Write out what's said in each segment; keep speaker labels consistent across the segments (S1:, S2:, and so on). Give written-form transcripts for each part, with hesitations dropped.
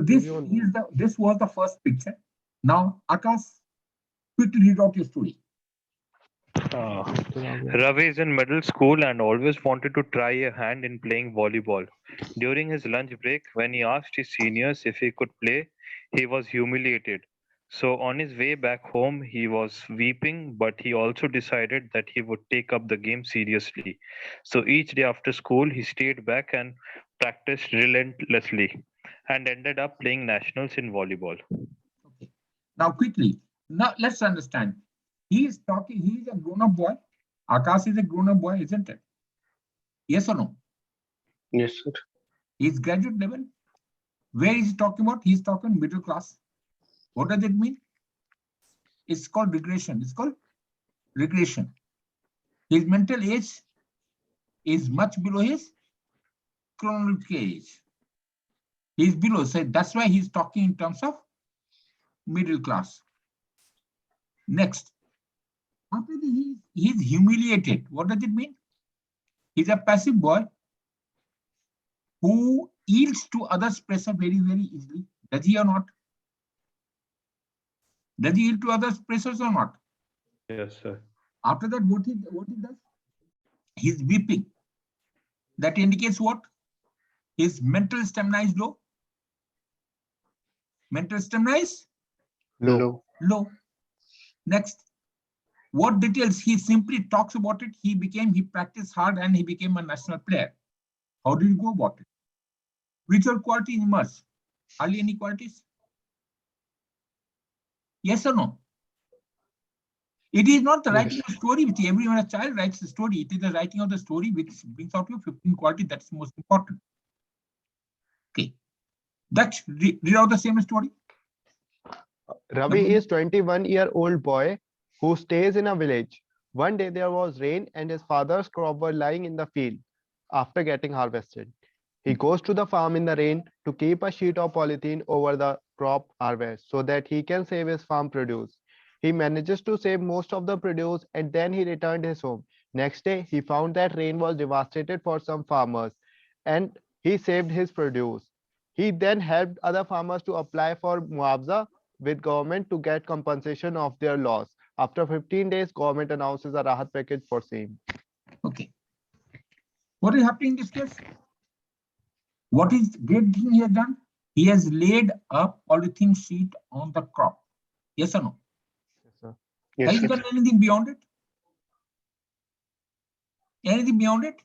S1: this was the first picture. Now, Akash, quickly read out your story.
S2: Ravi is in middle school and always wanted to try a hand in playing volleyball. During his lunch break, when he asked his seniors if he could play, he was humiliated. So, on his way back home, he was weeping, but he also decided that he would take up the game seriously. So, each day after school, he stayed back and practiced relentlessly and ended up playing nationals in volleyball.
S1: Okay. Now, quickly, now let's understand. He is talking, he is a grown-up boy. Akash is a grown-up boy, isn't it? Yes or no?
S3: Yes, sir.
S1: He's graduate level. Where is he talking about? He's talking middle class. What does it mean? It's called regression. It's called regression. His mental age is much below his chronological age. He's below, so that's why he's talking in terms of middle class. Next, after he's humiliated. What does it mean? He's a passive boy who yields to others' pressure very, very easily. Does he or not? Does he yield to others' pressures or not?
S2: Yes, sir.
S1: After that, what he does? He's weeping. That indicates what? His mental stamina is low. Mental stamina is
S3: Low.
S1: low. Next, what details? He simply talks about it. He practiced hard and he became a national player. How did he go about it? Which are qualities emerge? Hardly any qualities? Yes or no? It is not the writing of story which everyone, a child writes the story. It is the writing of the story which brings out your 15 qualities. That's most important. Okay. Dutch, read out the same story.
S4: Ravi is 21-year-old boy who stays in a village. One day there was rain and his father's crop were lying in the field after getting harvested. He goes to the farm in the rain to keep a sheet of polythene over the crop harvest so that he can save his farm produce. He manages to save most of the produce and then he returned his home. Next day, he found that rain was devastated for some farmers and he saved his produce. He then helped other farmers to apply for muavza with government to get compensation of their loss. After 15 days, government announces a rahat package for same.
S1: Okay. What is happening in this case? What is great thing he has done? He has laid a polythene sheet on the crop. Yes or no?
S4: Yes, sir.
S3: Yes,
S1: Has he
S3: sir.
S1: done anything beyond it? Anything beyond it?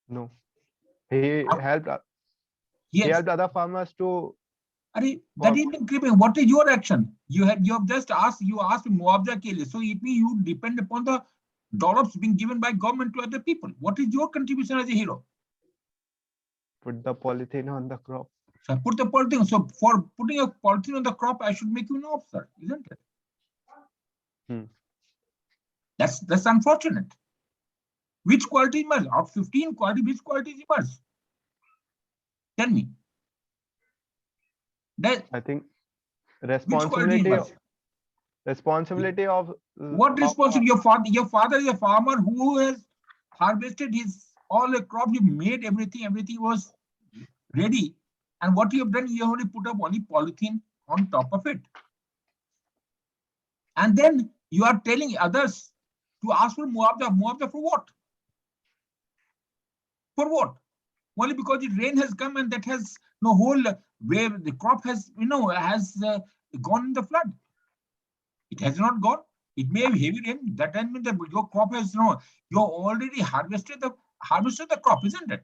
S4: No. He helped
S1: Yes.
S4: other farmers to
S1: That is incredible. What is your action? You have just asked muavza ke liye. So it means you depend upon the dollars being given by government to other people. What is your contribution as a hero?
S4: put the polythene on the crop.
S1: So put the polythene. So for putting a polythene on the crop, I should make you an officer, isn't it? That's unfortunate. Which quality emerge? Out of 15 quality, which quality emerge? Tell me.
S4: I think
S1: responsibility
S4: of
S1: what responsibility? Your father is a farmer who has harvested all the crop. You made everything was ready, and what you have done, you have only put up only polythene on top of it, and then you are telling others to ask for muavza for what? For what? Only because the rain has come and that has no whole where the crop has gone in the flood. It has not gone. It may have heavy rain. That doesn't mean that your crop has you already harvested the crop, isn't it?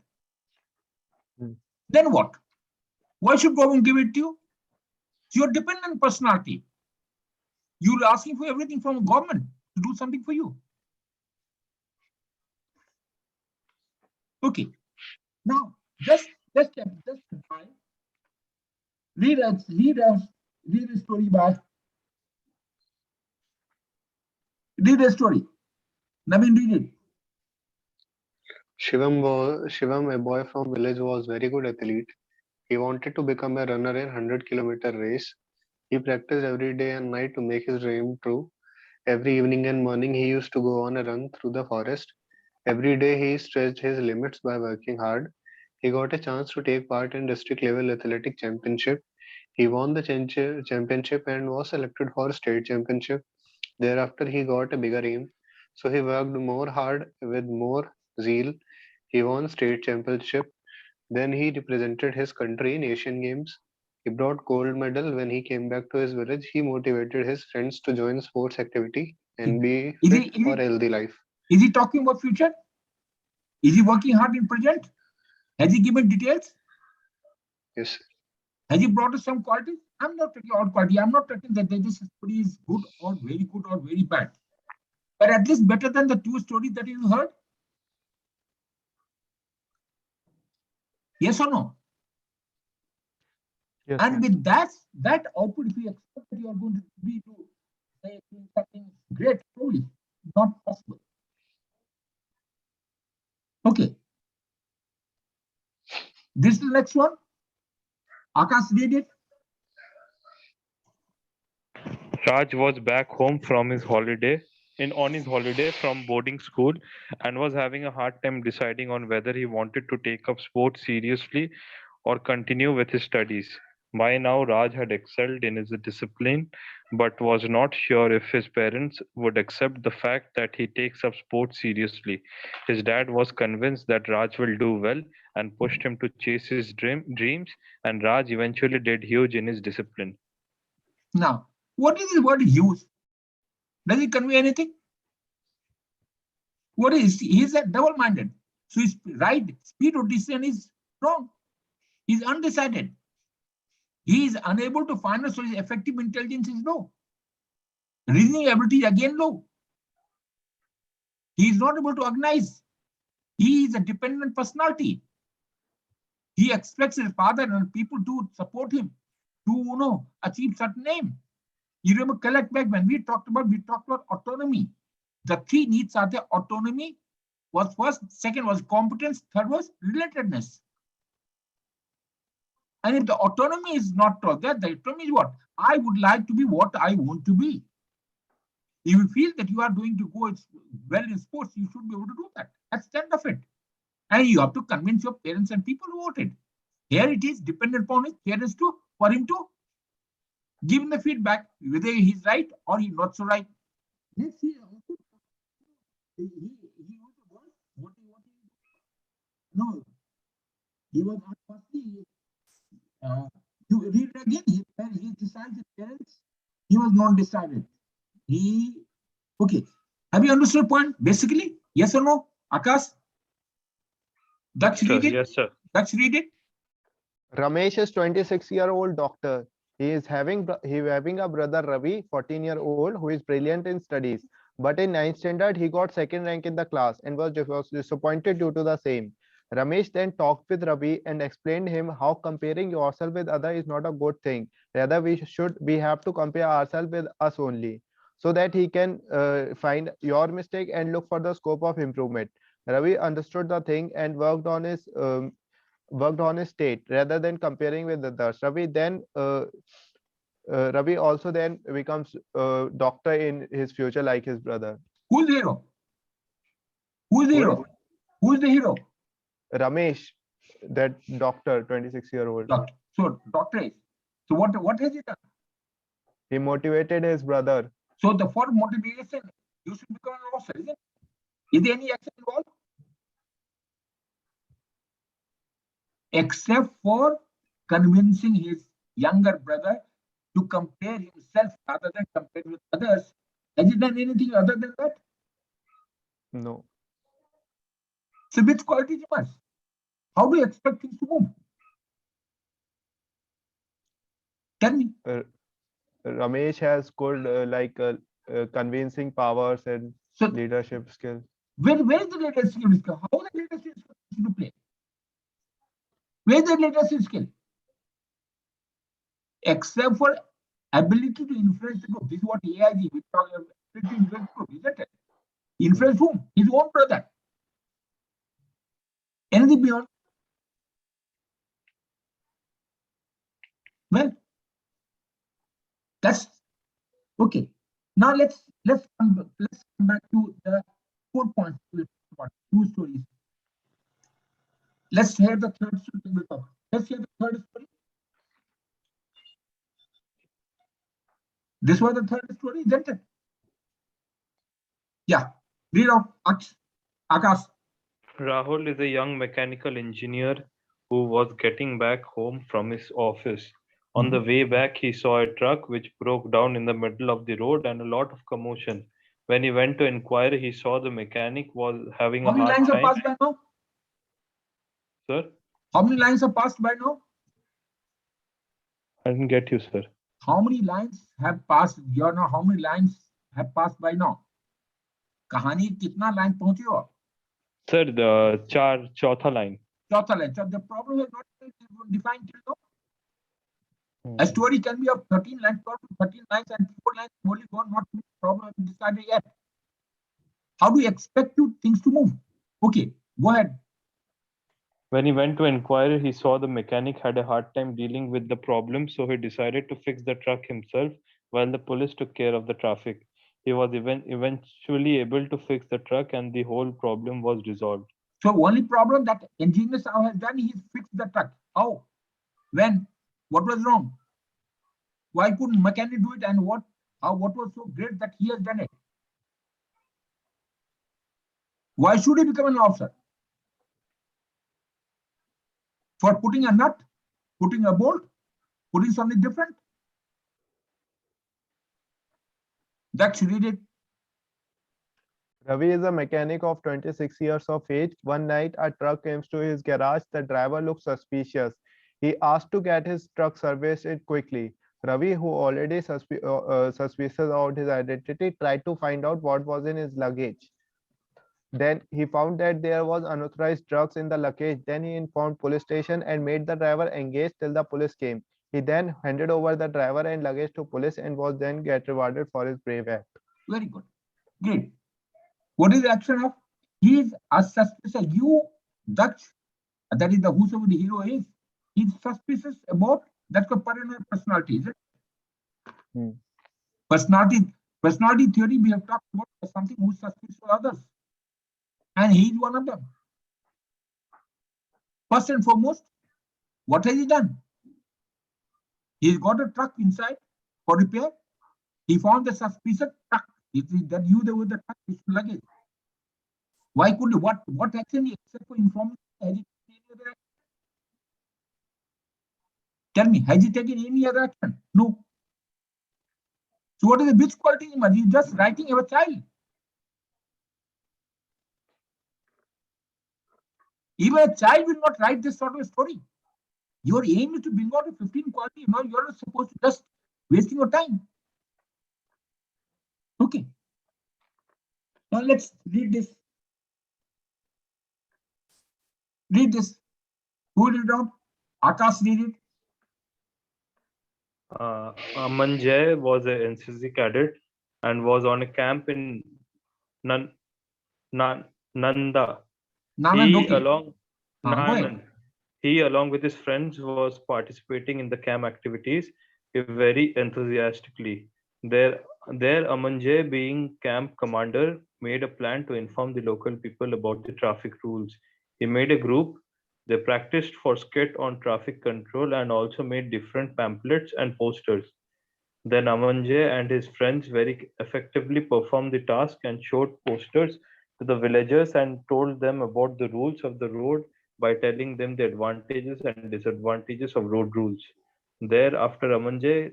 S1: Then what? Why should government give it to you? You're dependent personality. You're asking for everything from government to do something for you. Okay. Now, just try. Read a story by. Read a story. Naveen, read it.
S3: Shivam, a boy from village, was very good athlete. He wanted to become a runner in 100-kilometer race. He practiced every day and night to make his dream true. Every evening and morning, he used to go on a run through the forest. Every day, he stretched his limits by working hard. He got a chance to take part in district level athletic championship. He won the championship and was selected for state championship. Thereafter, he got a bigger aim, so he worked more hard with more zeal. He won state championship. Then he represented his country in Asian Games. He brought gold medal. When he came back to his village, he motivated his friends to join sports activity and be fit for a healthy life.
S1: Is he talking about future? Is he working hard in present? Has he given details?
S3: Yes.
S1: Has he brought us some qualities? I'm not talking about quality. I'm not talking that this story is good or very bad. But at least better than the two stories that you heard. Yes or no?
S4: Yes,
S1: And
S4: yes.
S1: with that output, if you expect that you are going to be to say something great, probably not possible. Okay. This is the next one. Akash read it.
S2: Raj was back home from his holiday on his holiday from boarding school and was having a hard time deciding on whether he wanted to take up sports seriously or continue with his studies. By now, Raj had excelled in his discipline but was not sure if his parents would accept the fact that he takes up sports seriously. His dad was convinced that Raj will do well and pushed him to chase his dreams, and Raj eventually did huge in his discipline.
S1: Now, what is the word use? Does it convey anything? What is he's a double-minded? So his right speed of decision is wrong. He's undecided. He is unable to find a so his effective intelligence is low. Reasoning ability is again low. He is not able to organize. He is a dependent personality. He expects his father and people to support him to achieve certain aim. You remember collect back when we talked about autonomy. The three needs are the autonomy was first, second was competence, third was relatedness. And if the autonomy is not there, the autonomy is what? I would like to be what I want to be. If you feel that you are going to go well in sports, you should be able to do that. That's the end of it. And you have to convince your parents and people who voted. Here it is dependent upon his parents for him to give him the feedback, whether he's right or he's not so right. Let's see. He was the boy. What no, he was not firstly. You read it again. He decided his parents. He was not decided. Okay. Have you understood the point? Basically, yes or no, Akash? Daksh read it.
S2: Yes, sir.
S1: Daksh read it.
S4: Ramesh is 26-year-old doctor. He is having a brother Ravi, 14-year-old, who is brilliant in studies. But in 9th standard, he got second rank in the class and was disappointed due to the same. Ramesh then talked with Ravi and explained him how comparing yourself with others is not a good thing. Rather, we have to compare ourselves with us only, so that he can find your mistake and look for the scope of improvement. Ravi understood the thing and worked on his state rather than comparing with others. Ravi also then becomes a doctor in his future like his brother.
S1: Who's the hero? Who's the hero? Who's the hero?
S4: Ramesh, that doctor, 26-year-old.
S1: Doctor. So doctor is. So what has he done?
S4: He motivated his brother.
S1: So for motivation, you should become an officer, isn't it? Is there any action involved? Except for convincing his younger brother to compare himself rather than compare with others. Has he done anything other than that?
S4: No.
S1: So which quality he must? How do you expect things to move? Tell me.
S4: Ramesh has good convincing powers and leadership skills.
S1: Where is the leadership skill? How is the leadership skill to play? Where is the leadership skill? Except for ability to influence the group. This is what AIG we talk about. Ability to influence the group, isn't it? Influence whom? His own brother. Anything beyond? Well, that's okay. Now let's come back to the 4 points. We'll talk about two stories. Let's hear the third story. Let's hear the third story. This was the third story, isn't it? Yeah. Read out, Akash.
S2: Rahul is a young mechanical engineer who was getting back home from his office. On the way back, he saw a truck which broke down in the middle of the road and a lot of commotion. When he went to inquire, he saw the mechanic was having
S1: How
S2: a
S1: many
S2: hard
S1: lines have
S2: time.
S1: passed by now?
S2: Sir,
S1: How many lines have passed by now?
S2: I didn't get you, sir.
S1: How many lines have passed? You know how many lines have passed by now? कहानी कितना line पहुंची हो?
S2: Sir, the चौथा line.
S1: चौथा line. So the problem is not defined till now. A story can be of 13 lines, 12 to 13 lines, and 4 lines only gone, not problem decided yet. How do you expect things to move? Okay, go ahead.
S2: When he went to inquire, he saw the mechanic had a hard time dealing with the problem, so he decided to fix the truck himself while the police took care of the traffic. He was eventually able to fix the truck and the whole problem was resolved.
S1: So only problem that engineer has done is fixed the truck. How? When? What was wrong? Why couldn't mechanic do it, and what was so great that he has done it? Why should he become an officer? For putting a nut, putting a bolt, putting something different? That's read it.
S4: Ravi is a mechanic of 26 years of age. One night, a truck came to his garage. The driver looked suspicious. He asked to get his truck serviced it quickly. Ravi, who already suspicious about his identity, tried to find out what was in his luggage. Then he found that there was unauthorized drugs in the luggage. Then he informed police station and made the driver engage till the police came. He then handed over the driver and luggage to police and was then get rewarded for his brave act.
S1: Very good. Great. What is the action of? He is a suspicious. You, Dutch, that is the whosoever the hero is, he's suspicious about that's a paranoid personality, is it? Personality theory, we have talked about something who's suspicious of others. And he's one of them. First and foremost, what has he done? He's got a truck inside for repair. He found the suspicious truck. That you there with the truck is luggage. Why could he? What action except for informing? Tell me, has he taken any other action? No. So what is the which quality? He's just writing of a child. Even a child will not write this sort of a story. Your aim is to bring out a 15 quality. No, you're not supposed to just wasting your time. Okay. Now let's read this. Read this. Who read it out? Akash, read it.
S2: Amanjay was an NCC cadet and was on a camp in Nanda. He, along with his friends, was participating in the camp activities very enthusiastically. There, Amanjay, being camp commander, made a plan to inform the local people about the traffic rules. He made a group. They practiced for skit on traffic control and also made different pamphlets and posters. Then Amanjay and his friends very effectively performed the task and showed posters to the villagers and told them about the rules of the road by telling them the advantages and disadvantages of road rules. Thereafter, Amanjay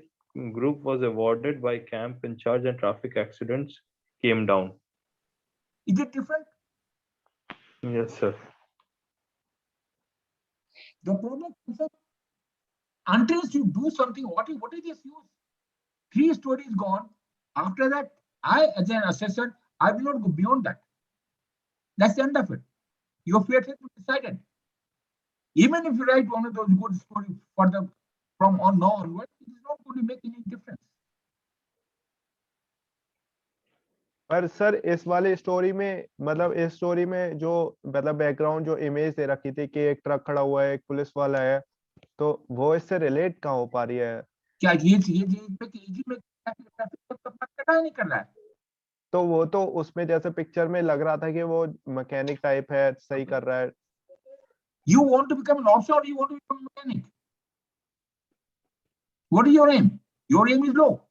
S2: group was awarded by camp in charge and traffic accidents came down.
S1: Is it different?
S2: Yes, sir.
S1: The problem is that until you do something, what is this use? 3 stories gone. After that, I, as an assessor, I will not go beyond that. That's the end of it. Your fate has been decided. Even if you write one of those good stories for the from on now onward, it is not going to make any difference.
S4: पर sir इस वाले story में मतलब इस story में जो मतलब background जो इमेज दे रखी थी कि एक ट्रक खड़ा हुआ है, एक पुलिस वाला है, तो वो इससे रिलेट कहाँ हो पा रही है?
S1: क्या ये में पता नहीं कर रहा है?
S4: तो वो तो उसमें जैसे पिक्चर में लग रहा था कि वो मैकेनिक टाइप है, सही कर रहा है.
S1: You want to become an officer or you want to become a mechanic? What is your aim? Your aim is low.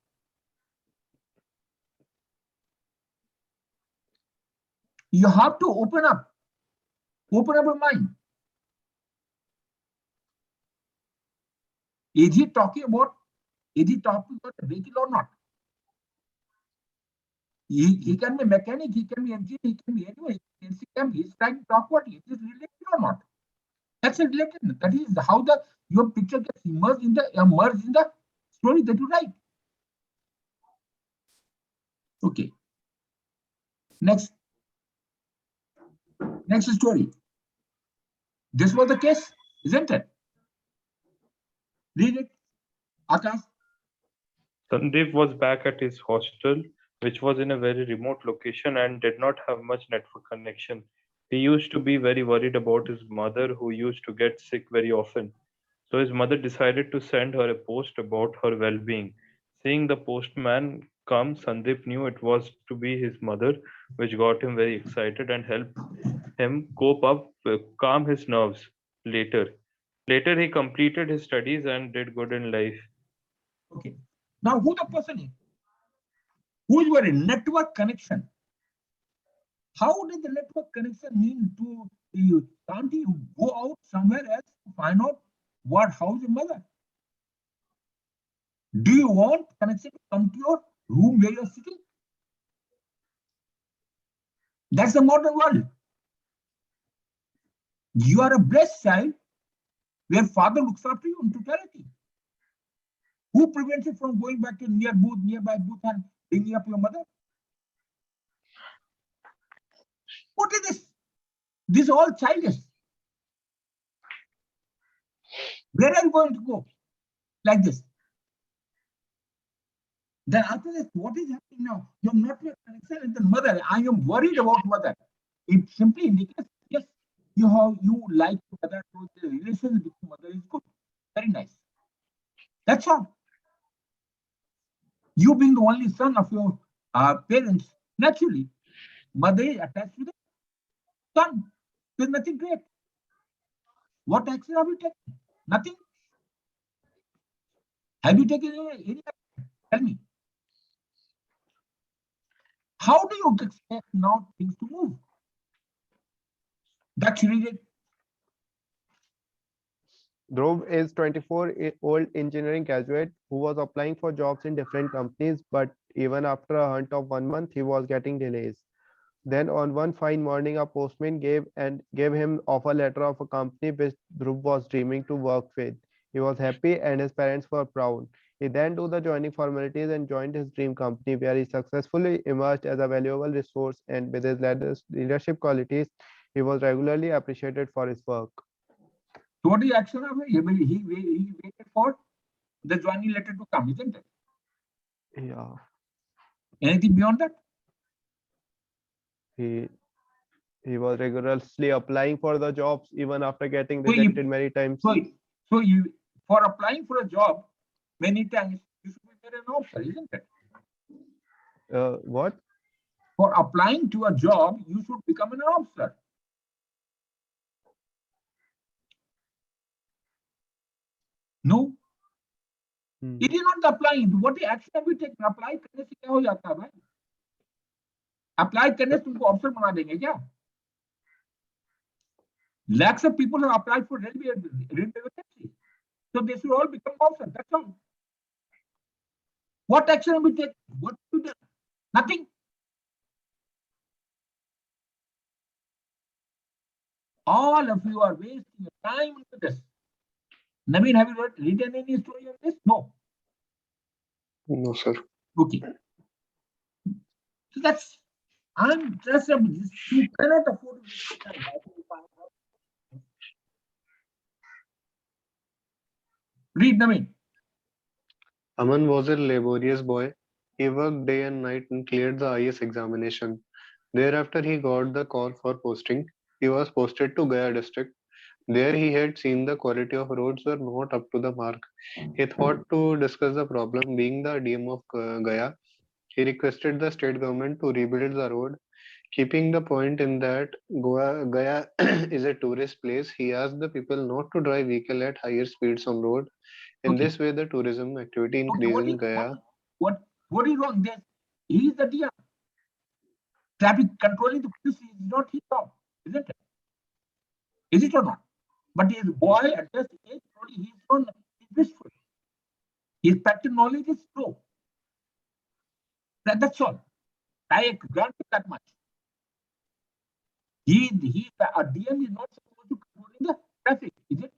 S1: You have to open up your mind. Is he talking about the vehicle or not? He can be mechanic, he can be engineer, he can be anyway. He's trying to talk what is it related or not? That's a related. That is how your picture gets immersed in the story that you write. Okay. Next story. This was the case, isn't it? Read it, Akash.
S2: Sandeep was back at his hostel, which was in a very remote location and did not have much network connection. He used to be very worried about his mother, who used to get sick very often. So his mother decided to send her a post about her well-being. Seeing the postman come, Sandeep knew it was to be his mother, which got him very excited and helped him calm his nerves later. Later, he completed his studies and did good in life.
S1: Okay. Now, who the person is? Who is your network connection? How did the network connection mean to you? Can't you go out somewhere else to find out how's your mother? Do you want connection to come to your room where you're sitting? That's the modern world. You are a blessed child where father looks after you in totality. Who prevents you from going back to nearby booth and bringing up your mother? What is this? This is all childish. Where are you going to go? Like this. Then after this, what is happening now? You're not your connection with the mother. I am worried about mother. It simply indicates, yes, you like mother, so the relationship with mother is good. Very nice. That's all. You being the only son of your parents, naturally, mother is attached to the son. There's nothing great. What action have you taken? Nothing. Have you taken any action? Tell me. How do you expect now things to move? That's really
S4: Dhruv is 24-year-old engineering graduate who was applying for jobs in different companies, but even after a hunt of 1 month, he was getting delays. Then on one fine morning, a postman gave him offer letter of a company which Dhruv was dreaming to work with. He was happy and his parents were proud. He then do the joining formalities and joined his dream company, where he successfully emerged as a valuable resource, and with his leadership qualities, he was regularly appreciated for his work.
S1: So what is the action of it? He waited for the joining letter to come, isn't it?
S4: Yeah.
S1: Anything beyond that?
S4: He was rigorously applying for the jobs even after getting rejected many times.
S1: So you for applying for a job many times, you should be made an offer, isn't it?
S4: What?
S1: For applying to a job, you should become an officer. No. It is not the applying. What action have you taken? Apply करने से क्या हो जाता है भाई? Apply करने से तुमको officer बना देंगे क्या? Lakhs of people have applied for railway vacancies. So they should all become officers. That's all. What action have we taken? What have we done? Nothing. All of you are wasting your time into this. Naveen, have you written any story on this? No.
S3: No, sir.
S1: Okay. So that's, I'm just, you cannot afford to waste your time. Read, Naveen.
S3: Aman was a laborious boy. He worked day and night and cleared the IS examination. Thereafter, he got the call for posting. He was posted to Gaya district. There, he had seen the quality of roads were not up to the mark. He thought to discuss the problem. Being the DM of Gaya, he requested the state government to rebuild the road. Keeping the point in that Gaya is a tourist place, he asked the people not to drive vehicle at higher speeds on road. In
S1: Okay.
S3: this way, the tourism activity
S1: Okay,
S3: increased in Gaya.
S1: what is wrong there? He is the DM. Traffic controlling the police is not his job, isn't it? Is it or not? But his boy at this age, only he's not wishful. His practical knowledge is slow. That's all. I grant you that much. A DM is not supposed to control the traffic, is it?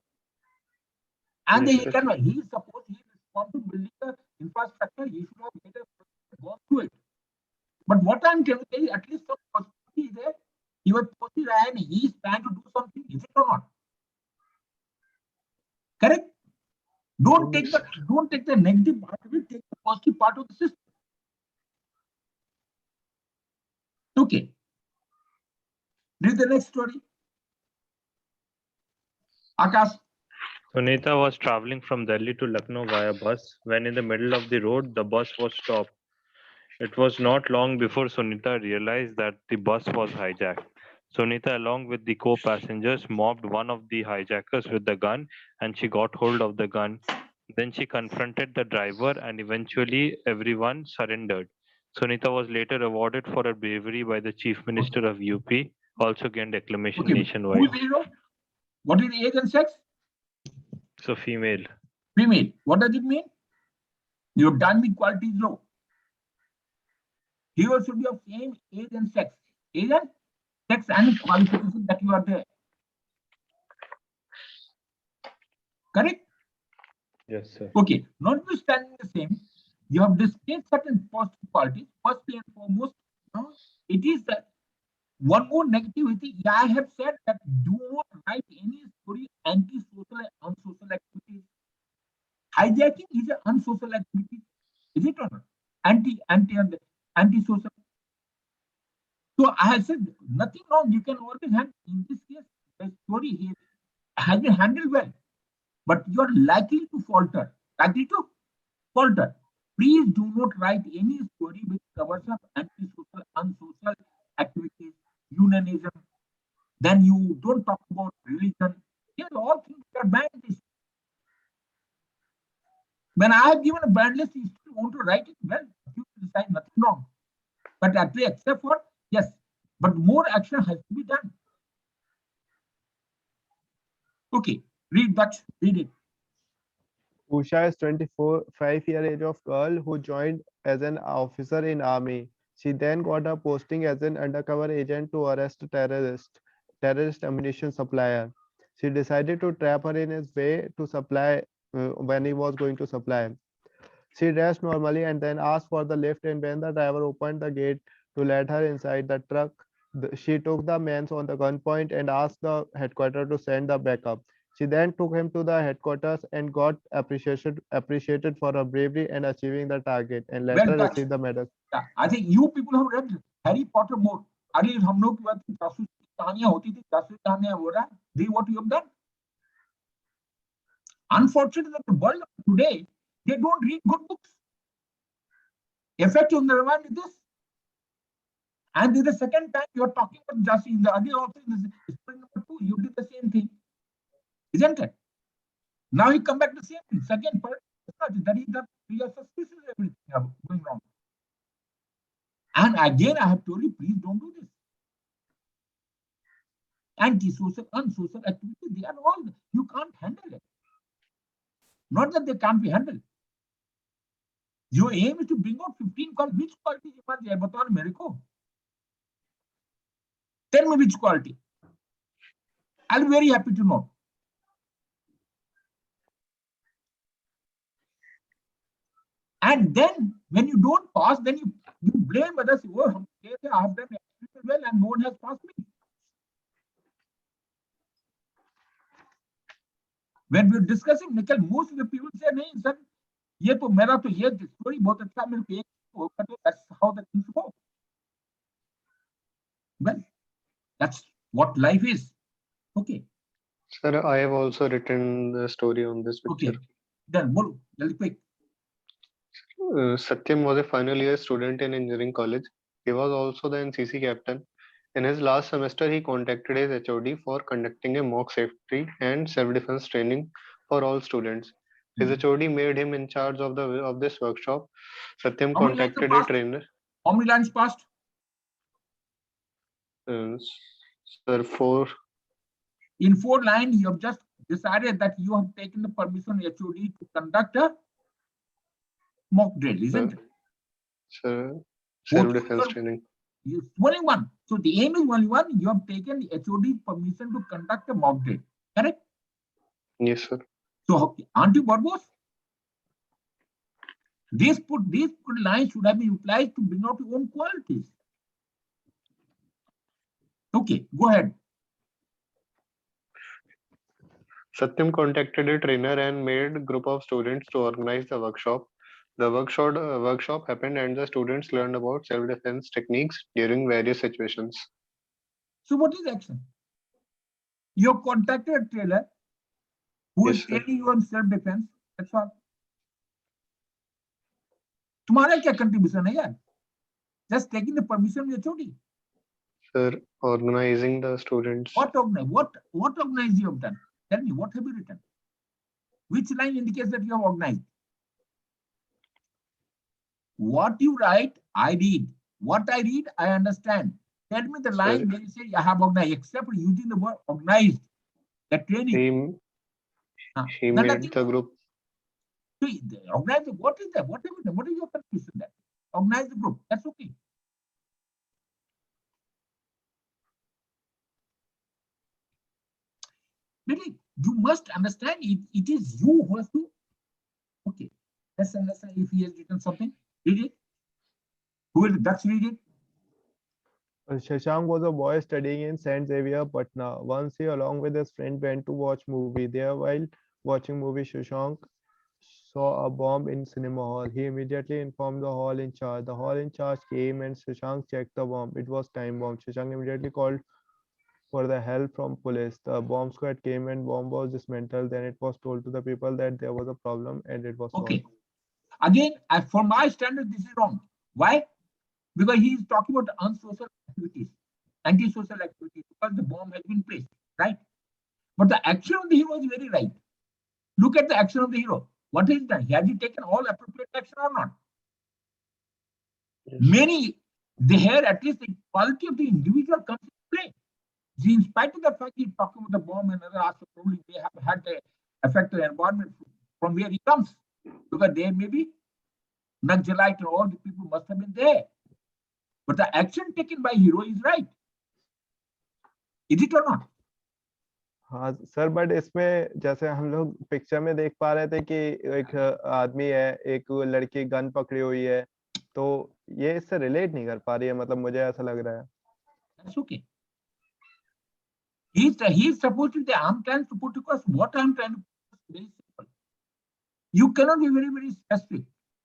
S1: And
S3: Yes,
S1: he
S3: sir.
S1: cannot. He is supposed he is responsible to building the infrastructure. He should have made a go through it. But what I'm telling you, at least some possibility is there. He was positive and he is trying to do something. Is it or not? Correct? Don't take the negative part of it. Take the positive part of the system. Okay. Read the next story. Akash.
S2: Sunita was traveling from Delhi to Lucknow via bus when in the middle of the road the bus was stopped. It was not long before Sunita realized that the bus was hijacked. Sunita, along with the co-passengers, mobbed one of the hijackers with the gun and she got hold of the gun. Then she confronted the driver and eventually everyone surrendered. Sunita was later awarded for her bravery by the Chief Minister of UP, also gained acclamation
S1: Okay.
S2: nationwide.
S1: Who is the hero? What is age and sex?
S2: So female.
S1: Female. What does it mean? Your dynamic quality is low. Hero should be of same age and sex. Age and sex and qualification that you are there. Correct?
S2: Yes, sir.
S1: Okay. Notwithstanding the same, you have displayed certain positive qualities. Firstly and foremost, it is that one more negativity. I have said that do not write any story anti-social and unsocial activities. Hijacking is an unsocial activity. Is it or not? Anti-social. So I have said nothing wrong. You can always have, in this case, the story here has been handled well, but you are likely to falter. Please do not write any story which covers up anti-social, unsocial activities, unionism. Then you don't talk about religion. These are all things that are banned. When I have given a banned list, you still want to write it, well, you decide nothing wrong. But actually, except for, yes, but more action has to be done. Okay, read it.
S4: Usha is 5-year-age of girl who joined as an officer in army. She then got a posting as an undercover agent to arrest a terrorist ammunition supplier. She decided to trap her in his way to supply when he was going to supply. She dressed normally and then asked for the lift, and when the driver opened the gate to let her inside the truck, she took the man on the gunpoint and asked the headquarters to send the backup. She then took him to the headquarters and got appreciated for her bravery and achieving the target, and later received the medal.
S1: Yeah, I think you people have read Harry Potter more. अरे हम लोग की बात जासूस की कहानियां होती थी, जासूस कहानियां हो रहा. See what you have done. Unfortunately, that the world of today, they don't read good books. Effect on the mind is this. And this is the second time you are talking about Jasi. In the earlier also, in this story number 2, you did the same thing. Isn't it? Now you come back to the same thing. Second part, that is that we are suspicious of everything going wrong. And again, I have told you, please don't do this. Anti-social, unsocial activity, they are all, you can't handle it. Not that they can't be handled. Your aim is to bring out 15 qualities. Which quality you must Tell me which quality. I'll be very happy to know. And then when you don't pass, then you blame others. Oh, I have done well and no one has passed me. When we're discussing, Nikhil, most of the people say, "No, sir, ये तो मेरा तो ये story बहुत अच्छा मेरे को एक होगा तो that's how the things go." Well, that's what life is. Okay.
S3: Sir, I have also written the story on this picture.
S1: Okay. Then, bolo, jaldi quick.
S3: Satyam was a final year student in engineering college. He was also the NCC captain. In his last semester, he contacted his HOD for conducting a mock safety and self-defense training for all students. His HOD made him in charge of this workshop. Satyam
S1: How many lines
S3: contacted
S1: have
S3: a
S1: passed?
S3: trainer.
S1: How many lines passed?
S3: Sir, 4.
S1: In 4 lines, you have just decided that you have taken the permission HOD to conduct a mock drill, isn't it?
S3: Sir,
S1: Both
S3: self-defense
S1: your-
S3: training.
S1: It's only one. So the aim is only one. You have taken the HOD permission to conduct a mock drill. Correct?
S3: Yes, sir.
S1: So aren't you verbose? These lines should have been utilized to bring out your own qualities. Okay, go ahead.
S3: Satyam contacted a trainer and made a group of students to organize the workshop. The workshop happened and the students learned about self-defense techniques during various situations.
S1: So what is action? You have contacted a trainer who is
S3: Yes, sir.
S1: training you on self-defense. That's all. तुम्हारा क्या contribution है यार? Just taking the permission with HOD.
S3: Sir, organizing the students.
S1: What organize you have done? Tell me, what have you written? Which line indicates that you have organized? What you write, I read. What I read, I understand. Tell me the line where you say I have organized, except for using the word organized. The training.
S3: He made the group.
S1: Organize. What is that? What is your confusion there? Organize the group. That's okay. Really, you must understand it is you who has to. Okay, let's understand if he has written something. Read it. Who will Dax read it?
S4: Shashank was a boy studying in St. Xavier, Patna. Once he, along with his friend, went to watch movie. There, while watching movie, Shashank saw a bomb in cinema hall. He immediately informed the hall in charge. The hall in charge came and Shashank checked the bomb. It was time bomb. Shashank immediately called for the help from police. The bomb squad came and bomb was dismantled. Then it was told to the people that there was a problem and it was solved.
S1: Okay. Again, for my standard, this is wrong. Why? Because he is talking about unsocial activities, antisocial activities, because the bomb has been placed, right? But the action of the hero is very right. Look at the action of the hero. What is done? Has he taken all appropriate action or not? Yes. Here at least the quality of the individual comes into play. In spite of the fact he's talking about the bomb and other aspects, probably they have had the effect of the environment from where he comes. Because there may be Naxalite and all the people must have been there. But the action taken by hero is right. Is it or not?
S4: हाँ sir, but इसमें जैसे हम लोग picture में देख पा रहे थे कि एक आदमी है, एक लड़की गन पकड़ी हुई है, तो ये इससे रिलेट नहीं कर पा रही है, मतलब मुझे ऐसा लग रहा है.
S1: That's okay. He's supposed to say, I'm trying to put across what I'm trying to put across. Very simple. You cannot be very, very specific.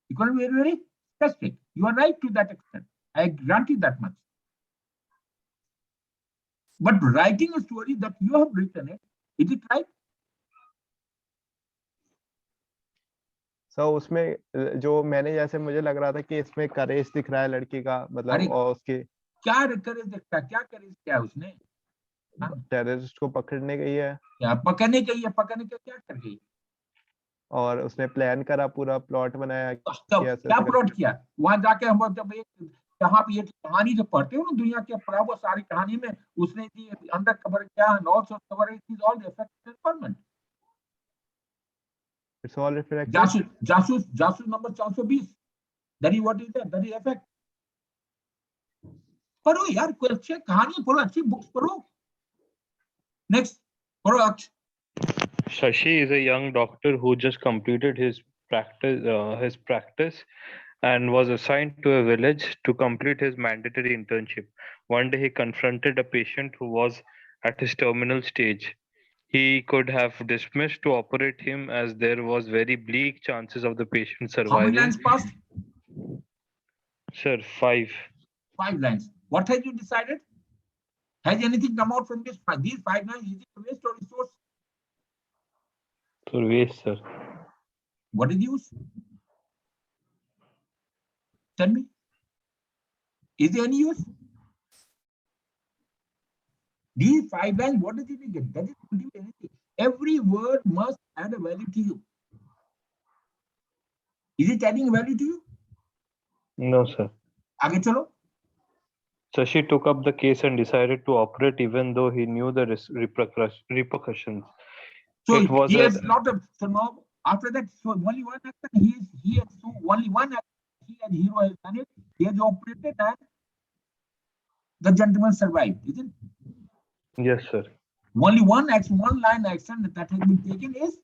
S1: You cannot be very, very specific. You are right to that extent. I grant you that much. But writing a story that you have written it, is it right?
S4: So उसमें जो मैंने जैसे मुझे लग रहा था कि इसमें करेज दिख रहा है लड़की का, मतलब और उसके
S1: क्या करेज दिखता है, क्या करेज क्या है उसने?
S4: टेररिस्ट को पकड़ने गई है,
S1: क्या पकड़ने गई है, पकड़ने का क्या कर गई?
S4: और उसने प्लान करा, पूरा प्लॉट बनाया.
S1: क्या प्लॉट किया? वहां जाके हम जब जहाँ पे ये कहानी जो पढ़ते हो ना दुनिया के पढ़ा सारी कहानी में उसने अंदर कवर किया, नॉर्थ और cover is all the effect environment.
S4: It's all reflected.
S1: जासूस number 420. That is what is that? That is effect. पढ़ो यार, कोई अच्छी कहानी पढ़ो, अच्छी बुक्स पढ़ो. Next, पढ़ो अक्ष.
S2: Shashi is a young doctor who just completed his practice and was assigned to a village to complete his mandatory internship. One day he confronted a patient who was at his terminal stage. He could have dismissed to operate him as there was very bleak chances of the patient surviving.
S1: How many lines passed?
S2: Sir, 5.
S1: 5 lines. What have you decided? Has anything come out from this? These 5 lines, is it waste or resource?
S2: So waste, sir.
S1: What did you use? Tell me. Is there any use? These 5 lines, what does it get? That is not give anything. Every word must add a value to you. Is it adding value to you?
S2: No, sir.
S1: Aage chalo.
S2: Shashi took up the case and decided to operate even though he knew the repercussions.
S1: So
S2: It was
S1: he
S2: a
S1: has lot of, so now after that, so only one action, he has, so only one action, he and hero has done it, he has operated and the gentleman survived, isn't it?
S2: yes, sir.
S1: Only one action, one line action that has been taken is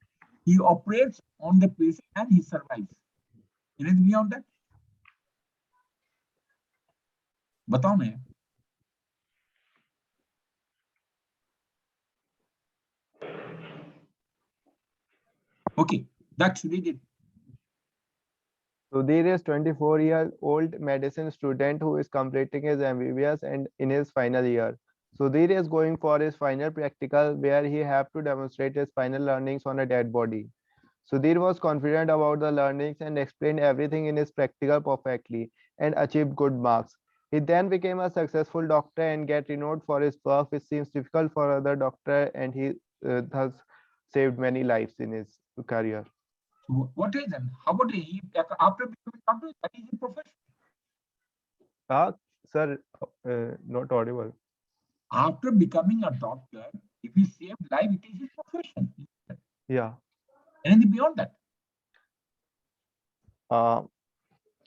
S1: he operates on the patient and he survives. Anything beyond that? बताओ ना. Okay, that's read it.
S4: Sudhir is 24-year-old medicine student who is completing his MBBS and in his final year. Sudhir is going for his final practical where he have to demonstrate his final learnings on a dead body. Sudhir was confident about the learnings and explained everything in his practical perfectly and achieved good marks. He then became a successful doctor and get renowned for his work, which seems difficult for other doctor, and he thus saved many lives in his career.
S1: So what is then? How about he after becoming doctor? That is his profession.
S4: Sir, not audible.
S1: After becoming a doctor, if he saved life, it is his profession.
S4: Yeah.
S1: Anything beyond that?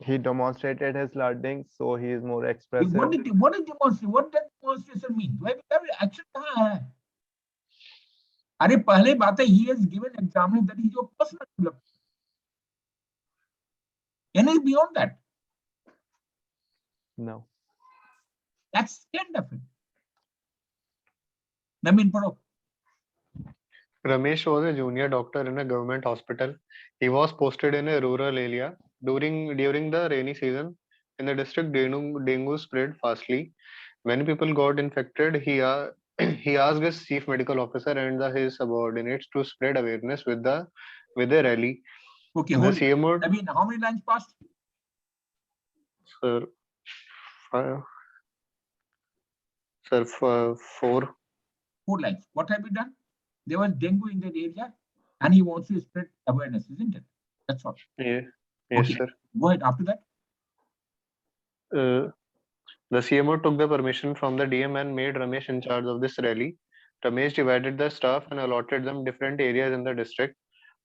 S4: He demonstrated his learning, so he is more expressive.
S1: What did demonstrate? What does demonstration mean? Every action कहाँ है? अरे पहले बात है, he has given example that is your personal development. Anything beyond that?
S4: No.
S1: That's kind of it. Namin Paro.
S3: Ramesh was a junior doctor in a government hospital. He was posted in a rural area during the rainy season. In the district, dengue spread fastly. Many people got infected. He asked his chief medical officer and his subordinates to spread awareness with a rally.
S1: Okay,
S3: The
S1: hold it.
S3: CMO,
S1: I mean, how many lines passed?
S3: sir, four.
S1: 4 lines. What have you done? There was dengue in that area, and he wants to spread awareness, isn't it? That's all.
S3: Yeah, yes,
S1: Okay.
S3: sir.
S1: Go ahead. After that,
S3: The CMO took the permission from the DM and made Ramesh in charge of this rally. Ramesh divided the staff and allotted them different areas in the district.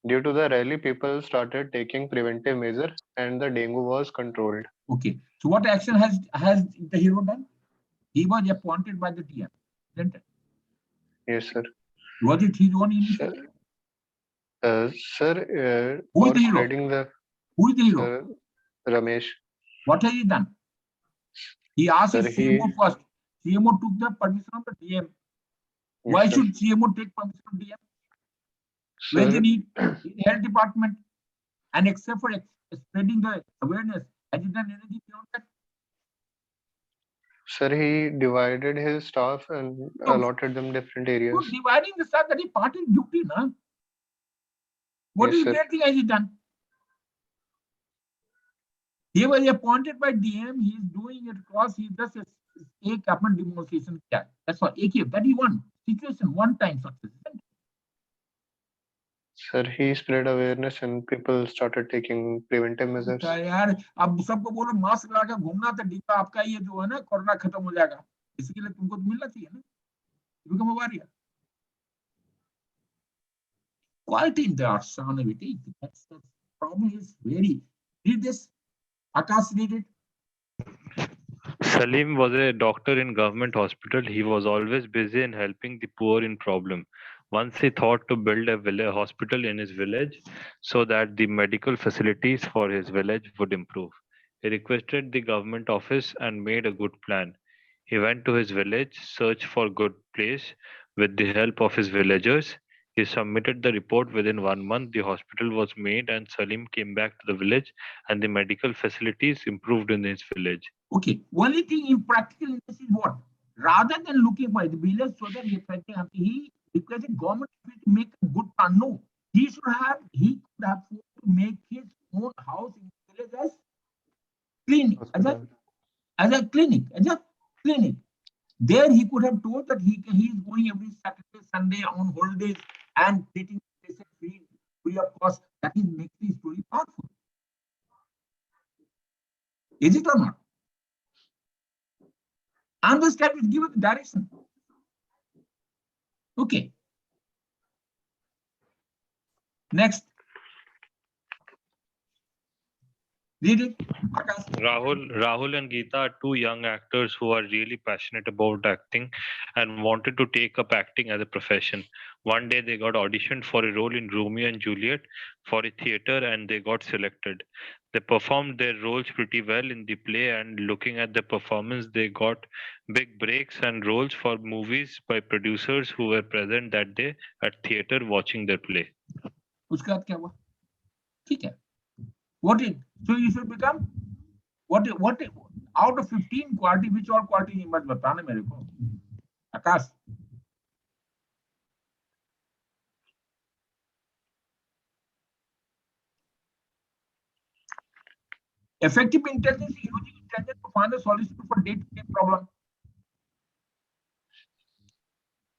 S3: Due to the rally, people started taking preventive measures and the dengue was controlled.
S1: okay. So what action has the hero done? He was appointed by the DM, isn't it?
S3: Yes, sir.
S1: Was it his own initiative?
S3: Sir,
S1: Who is
S3: for
S1: the hero?
S3: spreading the
S1: Who is the hero?
S3: Ramesh.
S1: What has he done? He asked
S3: Sir,
S1: his CMO first. CMO took the permission of the DM. Why
S3: Yes, sir.
S1: should CMO take permission of DM? Where
S3: Sir,
S1: they need in health department, and except for spreading the awareness, has he done anything beyond that?
S3: sir, he divided his staff and
S1: So,
S3: allotted them different areas.
S1: so dividing the staff, that is part of duty, na? What
S3: Yes,
S1: is
S3: sir.
S1: great thing has he done? He was appointed by DM. He is doing it because he just एक अपन demonstration किया. That's all. एक that he won. Situation one time success.
S3: Sir, he spread awareness and people started taking preventive measures.
S1: यार अब सबको बोलो mask लगा के घूमना तो टीका आपका ये जो है ना कोरोना खत्म हो जाएगा. इसके लिए तुमको तो मिलना चाहिए ना. You become a warrior. Quality in the arsenality. That's the problem is very. Read this. Akash, read it.
S2: Salim was a doctor in government hospital. He was always busy in helping the poor in problem. Once he thought to build a hospital in his village so that the medical facilities for his village would improve. He requested the government office and made a good plan. He went to his village, searched for good place with the help of his villagers. He submitted the report within 1 month. The hospital was made and Salim came back to the village and the medical facilities improved in his village.
S1: Okay. Only thing in practical this is what? Rather than looking for the village so that he requested government to make a good plan. No, he could have to make his own house in the village as clinic, as a clinic. There he could would have told that he is going every Saturday, Sunday on holidays and taking places free of cost. That is makes the story powerful. Is it or not? Understand it, give it direction. Okay. Next. Read it. Akash.
S2: Rahul and Geeta are two young actors who are really passionate about acting and wanted to take up acting as a profession. One day they got auditioned for a role in Romeo and Juliet for a theater and they got selected. They performed their roles pretty well in the play, and looking at the performance, they got big breaks and roles for movies by producers who were present that day at theater watching their play.
S1: उसके बाद क्या हुआ? ठीक है. What did? So you should become what out of 15 quality, which all quality you must बताना मेरे को. Akash. Effective intelligence is using intelligence to find a solution for day-to-day problem.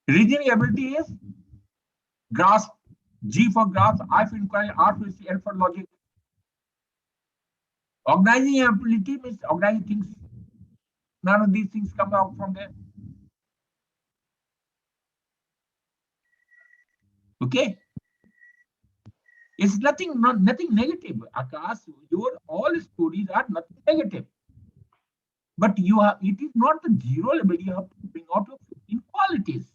S1: Reasoning ability is grasp, G for grasp, I for inquiry, R for L for logic. Organizing ability means organizing things. None of these things come out from there. Okay. It's nothing negative. Akash, your all stories are nothing negative. But you have, it is not the zero level. You have to bring out your 15 qualities.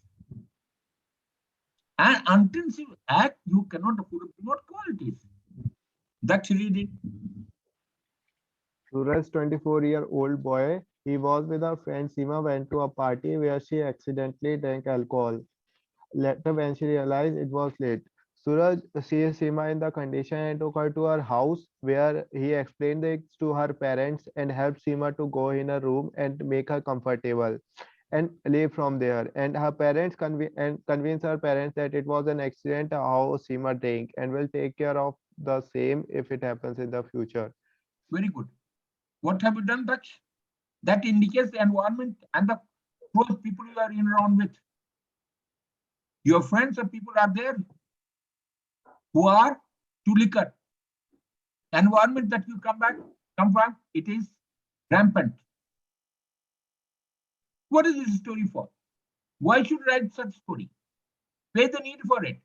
S1: And until you act, you cannot afford to bring out qualities. That's reading.
S4: Suraj, 24-year-old boy, he was with her friend Seema, went to a party where she accidentally drank alcohol. Later, when she realized it was late, Suraj sees Seema in the condition and took her to her house, where he explained it to her parents and helped Seema to go in a room and make her comfortable and leave from there. And her parents convinced her parents that it was an accident how Seema drank and will take care of the same if it happens in the future.
S1: Very good. What have you done, Daksh? That indicates the environment and the close people you are in around with. Your friends or people are there who are to liquor. Environment that you come from, it is rampant. What is this story for? Why should you write such story? Where's the need for it?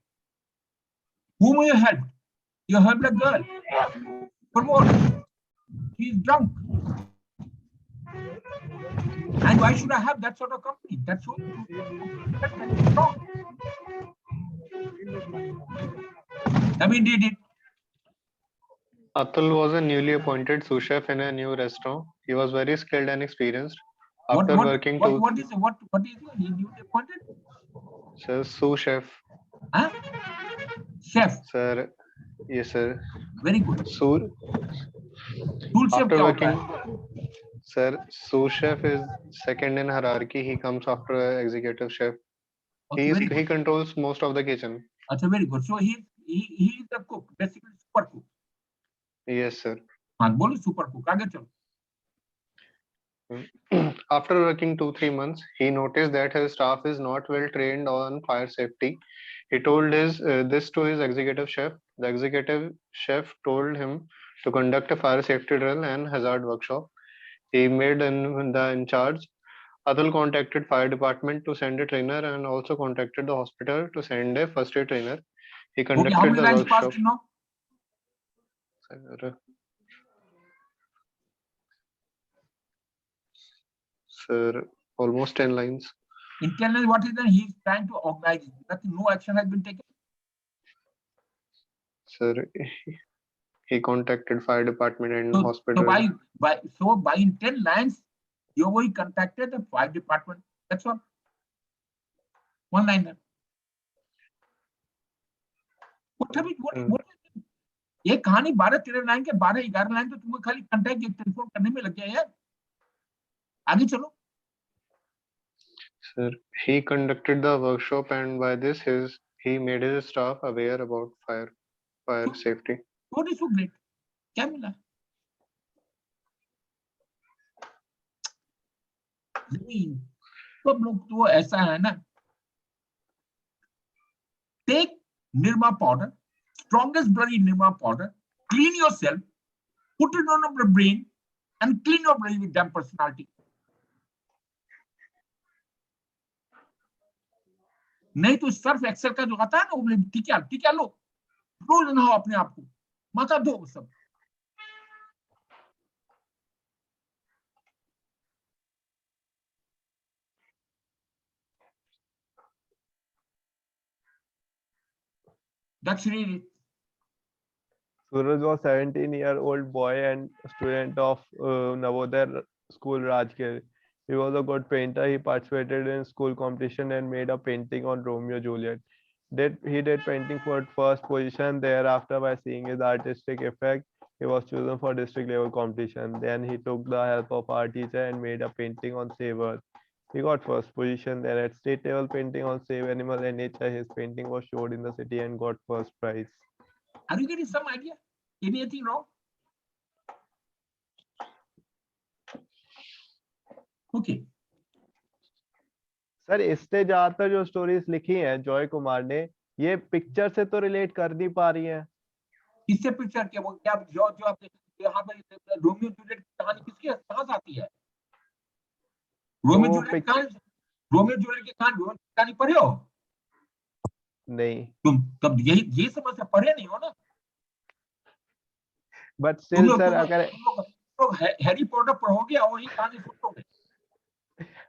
S1: Whom you helped? You helped a girl. For what? She's drunk. And why should I have that sort of company? That's so wrong. I mean, did it?
S3: Atul was a newly appointed sous chef in a new restaurant. He was very skilled and experienced. After working
S1: what is he newly appointed?
S3: Sir, sous chef.
S1: Huh? Chef.
S3: Sir, yes, sir.
S1: Very good.
S3: Sous
S1: chef
S3: after working, sir, sous chef is second in hierarchy. He comes after executive chef.
S1: Okay,
S3: He controls most of the kitchen.
S1: That's very good. So he is the cook, basically super cook.
S3: Yes, sir.
S1: बोलो super cook. आगे चलो.
S3: After working 2-3 months, he noticed that his staff is not well trained on fire safety. He told this to his executive chef. The executive chef told him to conduct a fire safety drill and hazard workshop. He made the in charge. Atul contacted fire department to send a trainer and also contacted the hospital to send a first aid trainer. He conducted the workshop. Sir, almost 10 lines.
S1: In 10 lines, what is that? He is trying to organize it. Nothing, no action has been taken.
S3: Sir, he contacted fire department and hospital.
S1: So by in 10 lines, you contacted the fire department. That's all. One liner. What have you? What? ये कहानी 12-13 line के 12-11 line तो तुमको खाली contact telephone करने में लग गया यार. आगे चलो.
S3: Sir, he conducted the workshop and by this he made his staff aware about fire safety.
S1: What is so great? क्या मिला? तो हम लोग तो ऐसा है ना, take Nirma powder, strongest bloody Nirma powder, clean yourself, put it on your brain and clean your brain with damn personality. नहीं तो सर्फ एक्सेल का जो आता है ना, वो टिका लो, रोज नहाओ अपने आप को, माथा धो सब. That's really it.
S4: Suraj was 17-year-old boy and student of Navodaya school Rajgir. He was a good painter. He participated in school competition and made a painting on Romeo Juliet. He did painting for first position. Thereafter, by seeing his artistic effect, he was chosen for district level competition. Then he took the help of art teacher and made a painting on Savers. He got first position there at state level painting on Save Animal and Nature. His painting was showed in the city and got first prize.
S1: Are you getting some idea? Anything wrong? Okay.
S4: Sir इससे ज्यादातर जो stories लिखी हैं Joy Kumar ने, ये picture से तो relate कर नहीं पा रही हैं.
S1: किससे पिक्चर के वो क्या जो आप यहाँ पर रोमियो जूलियट की कहानी किसकी कहाँ से आती है? रोमियो जूलियट की कहानी पढ़े हो?
S4: नहीं.
S1: तुम तब यही समस्या, पढ़े नहीं हो ना.
S4: बट स्टिल सर अगर
S1: हैरी पॉटर पढ़ोगे और वही कहानी सुनोगे.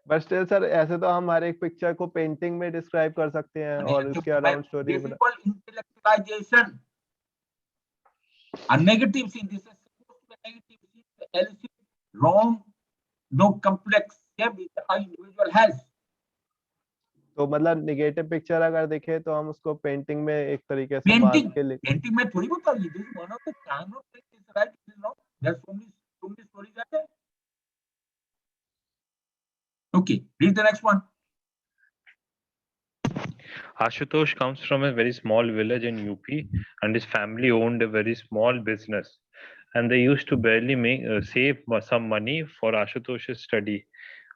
S4: बट स्टिल सर ऐसे तो हम हर एक पिक्चर को पेंटिंग में डिस्क्राइब कर सकते हैं और उसके around story.
S1: Intellectualisation, a negative scene, this is supposed to be a negative scene, the elicit wrong, no complex step which the individual has.
S4: तो मतलब नेगेटिव पिक्चर अगर देखे तो हम उसको पेंटिंग में एक तरीके से बांध के लिख.
S1: पेंटिंग में थोड़ी बहुत this is one of the kind of things is right, this is wrong. There's so many stories out there. Okay, read the next one.
S2: Ashutosh comes from a very small village in UP, and his family owned a very small business. And they used to barely save some money for Ashutosh's study.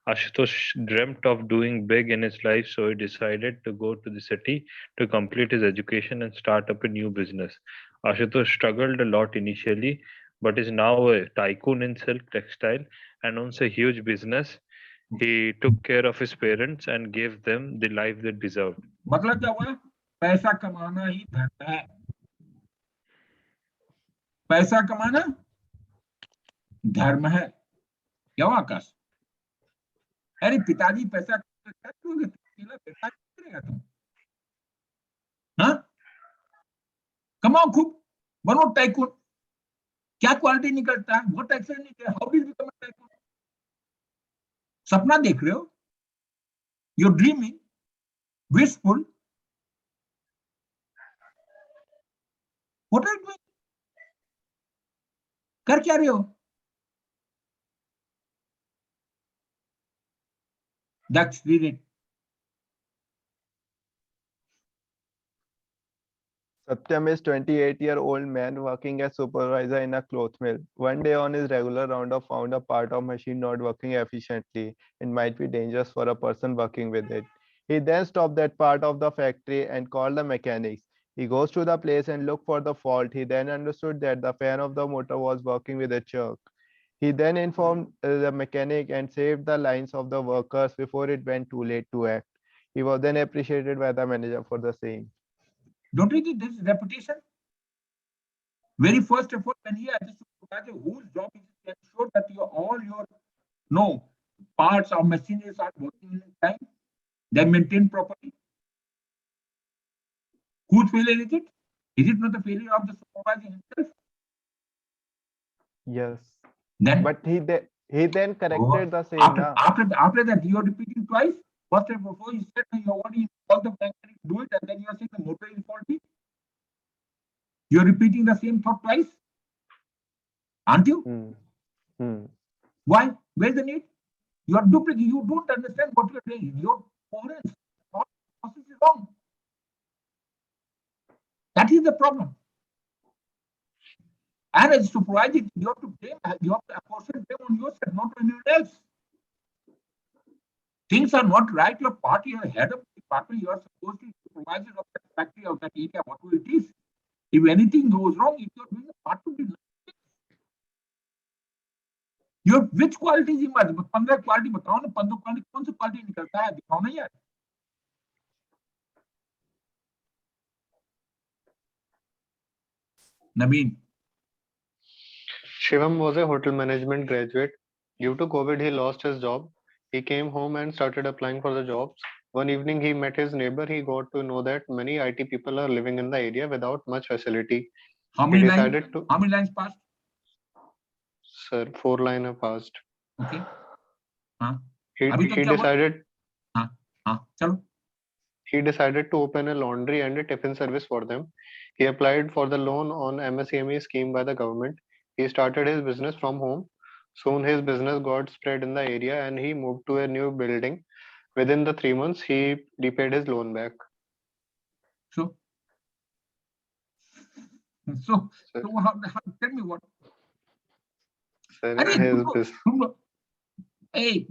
S2: Ashutosh dreamt of doing big in his life, so he decided to go to the city to complete his education and start up a new business. Ashutosh struggled a lot initially, but is now a tycoon in silk textile and owns a huge business. He took care of his parents and gave them the life they deserved.
S1: मतलब क्या हुआ? पैसा कमाना ही धर्म है. पैसा कमाना धर्म है. क्या हुआ आकाश? अरे पिताजी पैसा करेगा तुम? हाँ, कमाओ खूब, बनो टाइकून. क्या क्वालिटी निकलता है? वो टैक्स नहीं. How did become a tycoon? सपना देख रहे हो? You're dreaming, wistful. What are you doing? कर क्या रहे हो? That's it.
S4: Satyam is 28-year-old man working as supervisor in a cloth mill. One day on his regular roundup found a part of machine not working efficiently. It might be dangerous for a person working with it. He then stopped that part of the factory and called the mechanics. He goes to the place and look for the fault. He then understood that the fan of the motor was working with a jerk. He then informed the mechanic and saved the lives of the workers before it went too late to act. He was then appreciated by the manager for the same.
S1: Don't you think this is repetition? Very first effort when he understood whose job is to ensure that all your parts of machinery are working in time, they're maintained properly. Whose failure is it? Is it not the failure of the supervisor himself?
S4: Yes.
S1: Then,
S4: but he then corrected the same.
S1: After that, you are repeating twice. First time before you said you already called the mechanic to do it, and then you are saying the motor is faulty. You are repeating the same thought twice, aren't you? Why? Where's the need? You are duplicating. You don't understand what you are doing. Your coherence, process is wrong. That is the problem. And as supervisor, you have to blame. You have to apportion blame on yourself, not on anyone else. Things are not right. You're part, you're head of the department. You are supposed to be supervisor of that factory, of that area, whatever it is. If anything goes wrong, if you're doing a part to be, your which qualities emerge? 15 quality बताओ ना, 15 quality कौन सी quality निकलता है, दिखाओ ना यार. Naveen.
S3: Shivam was a hotel management graduate. Due to COVID, he lost his job. He came home and started applying for the jobs. One evening, he met his neighbor. He got to know that many IT people are living in the area without much facility.
S1: How
S3: He
S1: many lines?
S3: decided to,
S1: How many lines passed?
S3: sir, 4 line have passed.
S1: Okay. हाँ.
S3: He,
S1: अभी तक
S3: he
S1: क्या हुआ?
S3: decided
S1: हाँ. चलो.
S3: he decided to open a laundry and a tiffin service for them. He applied for the loan on MSME scheme by the government. He started his business from home. Soon his business got spread in the area and he moved to a new building. Within the 3 months, he repaid his loan back.
S1: So
S3: Sir,
S1: tell me what?
S3: sir,
S1: अरे
S3: his
S1: तुम ए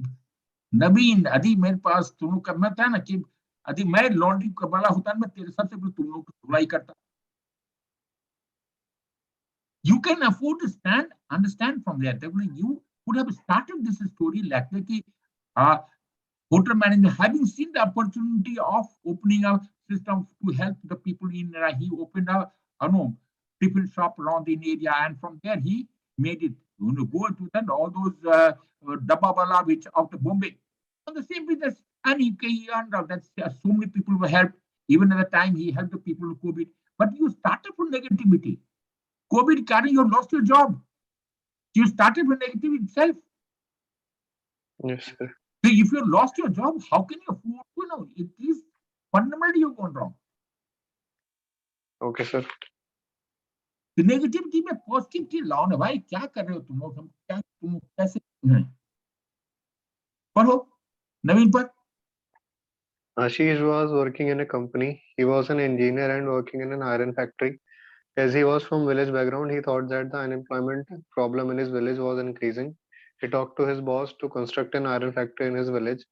S1: नवीन, अभी मेरे पास तुम लोग करना था ना कि अभी मैं लॉन्ड्री का बड़ा होता मैं तेरे सबसे पहले तुम लोग को धुलाई करता. You can afford to understand from there. You would have started this story like that. Hotel manager, having seen the opportunity of opening a system to help the people in, he opened a tiffin shop around the area, and from there he made it. Go to that all those Dababala which out of Bombay on the same business, and he earned out that so many people were helped. Even at the time he helped the people with COVID. But you started from negativity. COVID carrying, you lost your job. You started with negativity itself.
S3: yes, sir.
S1: So if you lost your job, how can you afford? It is fundamentally you've gone wrong.
S3: Okay, sir.
S1: The negativity में positivity लाओ ना भाई, क्या कर रहे हो तुम लोग? तुम कैसे हैं? पढ़ो, नवीन पर.
S3: Ashish was working in a company. He was an engineer and working in an iron factory. As he was from village background, he thought that the unemployment problem in his village was increasing. He talked to his boss to construct an iron factory in his village.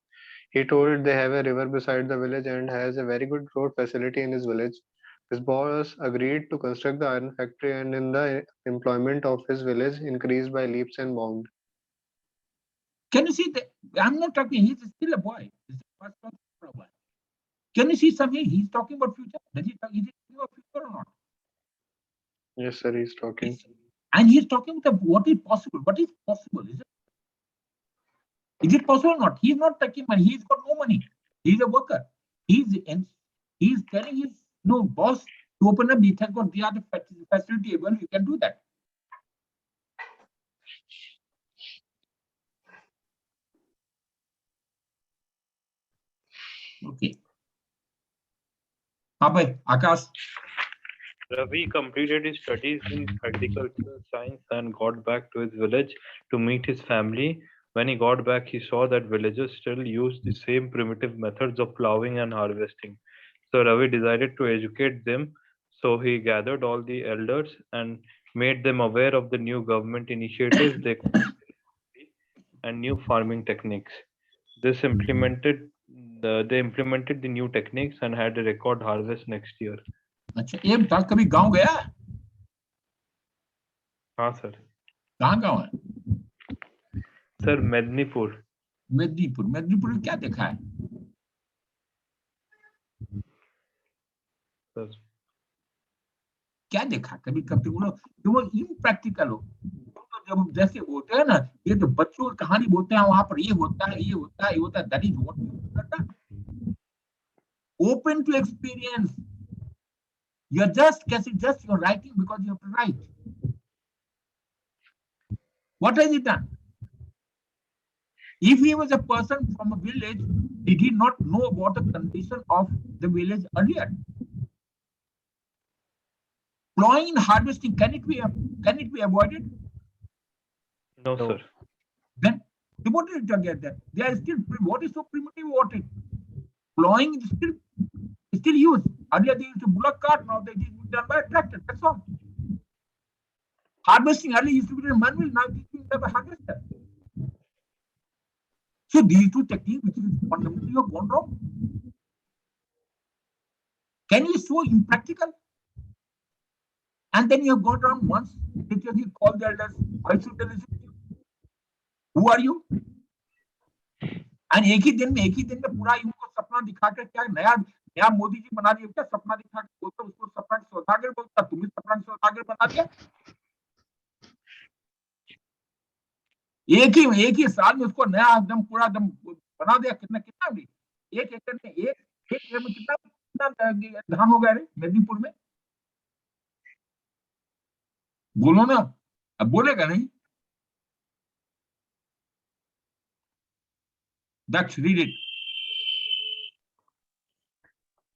S3: He told they have a river beside the village and has a very good road facility in his village. His boss agreed to construct the iron factory, and in the employment of his village increased by leaps and bounds.
S1: Can you see that? I'm not talking, he's still a boy. He's a boy. Can you see something? He's talking about future. Is he talking about future or not?
S3: Yes, sir, he's talking.
S1: And he's talking about what is possible. What is possible? Is it possible or not? He's not taking money. He's got no money. He's a worker. He's telling his boss to open up the other facility. Well, you can do that. Okay. Akash.
S2: Ravi completed his studies in agricultural science and got back to his village to meet his family. When he got back, he saw that villagers still use the same primitive methods of plowing and harvesting. So Ravi decided to educate them. So he gathered all the elders and made them aware of the new government initiatives and new farming techniques. They implemented the new techniques and had a record harvest next year.
S1: अच्छा, ये बता कभी गांव गया?
S2: हाँ sir.
S1: कहाँ गांव है?
S2: सर मेदिनीपुर.
S1: मेदिनीपुर में क्या देखा है?
S2: सर
S1: क्या देखा? कभी वो इम्प्रैक्टिकल हो तो जब जैसे बोलते हैं ना, ये तो बच्चों की कहानी बोलते हैं, वहां पर ये होता है, ये होता है, ये होता है. दैट इज व्हाट यू करता. Open to experience. You're just you're writing because you have to write. What has he done? If he was a person from a village, did he not know about the condition of the village earlier? Plowing and harvesting, can it be avoided?
S2: no, sir.
S1: Then what did you get that? They are still what is so primitive about it? Plowing is still used. Earlier they used to bullock cart, now they is done by a tractor. That's all. Harvesting earlier used to be done manual, now it is being done by harvester. So these two techniques, which is fundamentally have gone wrong. Can you show impractical? And then you have gone around once, teachers you call the elders, why should they listen to you? Who are you? And एक ही दिन में पूरा उनको सपना दिखा कर क्या नया मोदी जी बना दिया क्या? सपना दिखा के बोलता उसको सपना सौदागर बोलता, तुम्हें सपना सौदागर बना दिया। एक ही साल में उसको नया एकदम पूरा एकदम बना दिया। कितना एक एकड़ में एक एकड़ में कितना धान हो गया रे मेदिनीपुर में? बोलो ना, अब बोलेगा नहीं। That's read it.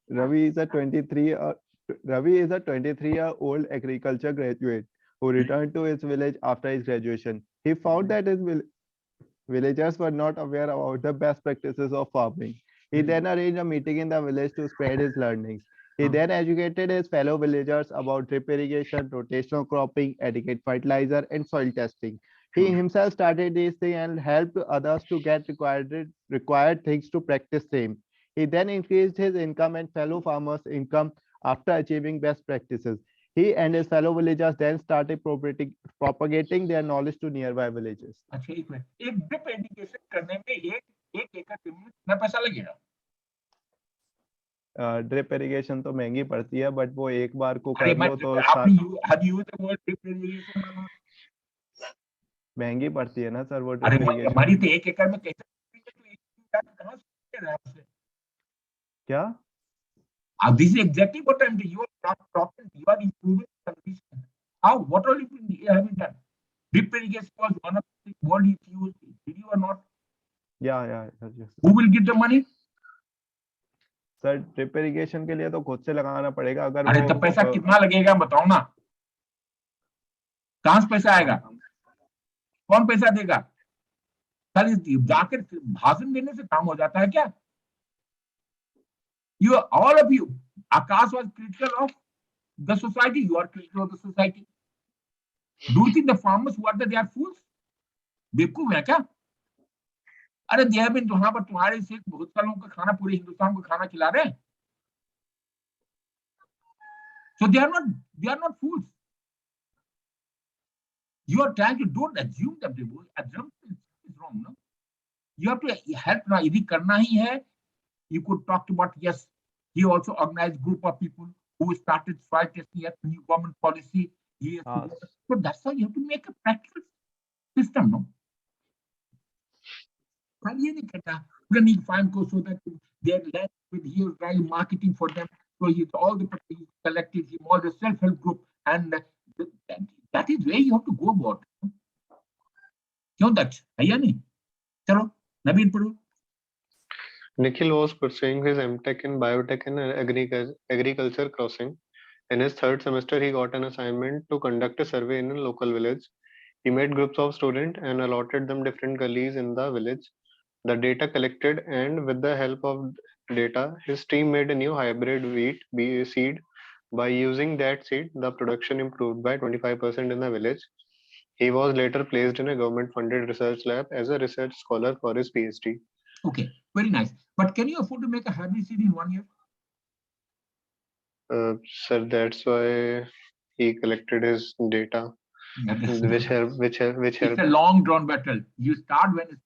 S4: Ravi is a 23-year-old agriculture graduate who returned to his village after his graduation. He found that his villagers were not aware about the best practices of farming. He then arranged a meeting in the village to spread his learnings. He then educated his fellow villagers about drip irrigation, rotational cropping, adequate fertilizer, and soil testing. He himself started these things and helped others to get required things to practice same. He then increased his income and fellow farmers' income after achieving best practices. He and his fellow villagers then started propagating their knowledge to nearby villages.
S1: अच्छा एक minute, एक drip irrigation करने में एक एकड़ जमीन में कितना पैसा लगेगा?
S4: ड्रिप इरिगेशन तो महंगी पड़ती है, बट वो एक बार को
S1: अरे
S4: कर लो तो
S1: have you used the word drip irrigation?
S4: महंगी पड़ती है ना सर वो
S1: अरे
S4: ड्रिप इरिगेशन।
S1: हमारी तो एक एकड़ में कैसे कहां से रहा है?
S4: क्या?
S1: This is exactly what I'm doing. You are improving the condition. How? What all have you done? Drip irrigation was one of the word you used. Did you or not?
S4: Yeah.
S1: Who will get the money?
S4: Sir drip irrigation के लिए तो खुद से लगाना पड़ेगा। अगर
S1: अरे तो पैसा कितना लगेगा बताओ ना, कहां से पैसा आएगा? कौन पैसा देगा? खाली जाकर भाषण देने से काम हो जाता है क्या? You all of you, Akash was critical of the society. You are critical of the society. Do you think the farmers who are there, they are fools? बेवकूफ है क्या? अरे they have been वहां पर तुम्हारे से बहुत सालों का खाना पूरे हिंदुस्तान को खाना खिला रहे हैं। So they are not fools. You are trying to don't assume that they will. Assumption is wrong, no? You have to help ना, यदि करना ही है. You could talk about, yes, he also organized group of people who started soil testing as new government policy. So that's how you have to make a practical system, no? ये नहीं करता. We're going to find course so that their land with he was trying marketing for them. So he's all the collective, all the self-help group, and that is where you have to go about. क्यों दक्ष है या नहीं? चलो नवीन पढ़ो.
S3: Nikhil was pursuing his MTech in Biotech and Agriculture Crossing. In his third semester, he got an assignment to conduct a survey in a local village. He made groups of students and allotted them different gullies in the village. The data collected, and with the help of data, his team made a new hybrid wheat seed. By using that seed, the production improved by 25% in the village. He was later placed in a government-funded research lab as a research scholar for his PhD.
S1: Okay, very nice. But can you afford to make a hybrid seed in 1 year?
S3: Sir, that's why he collected his data, which helped.
S1: It's a long drawn battle. You start the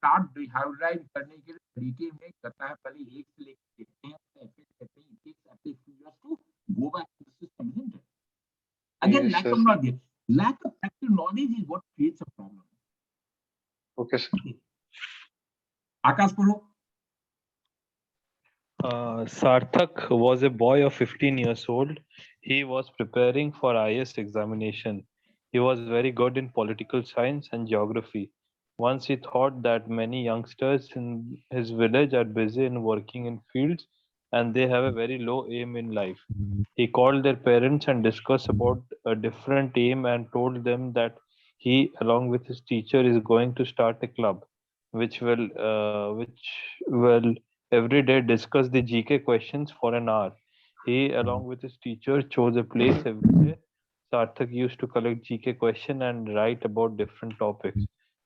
S1: hybrid करने के लिए तरीके में करता है, पहले एक से लेकर देखते हैं, फिर it takes at least 2 years to go back to the system, isn't it? Again,
S3: Yes,
S1: lack of practical knowledge is what creates a problem.
S3: Okay, sir.
S1: Akash पढ़ो.
S2: Sarthak was a boy of 15 years old. He was preparing for IS examination. He was very good in political science and geography. Once he thought that many youngsters in his village are busy in working in fields and they have a very low aim in life. He called their parents and discussed about a different aim and told them that he, along with his teacher, is going to start a club, which will every day discuss the GK questions for an hour. He, along with his teacher, chose a place every day. Sarthak used to collect GK questions and write about different topics.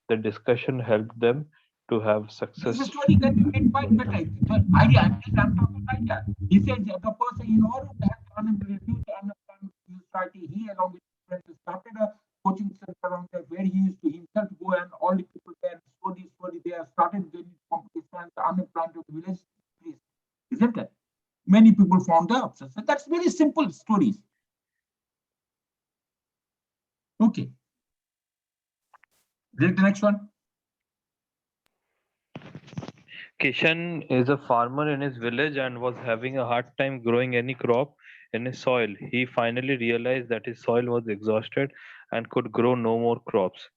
S2: The discussion helped them to have
S1: This
S2: success.
S1: story can be made quite better. The idea, I'm talking idea. He says that the person in order to have reduce the unemployment in society, he along with his friends started a coaching center around there where he used to himself go and all the people there study there started doing competitions, the unemployment of the village increased. Isn't it? Many people found jobs. So that's very simple stories. Okay. Read the next one.
S2: Kishan is a farmer in his village and was having a hard time growing any crop in his soil. He finally realized that his soil was exhausted and could grow no more crops.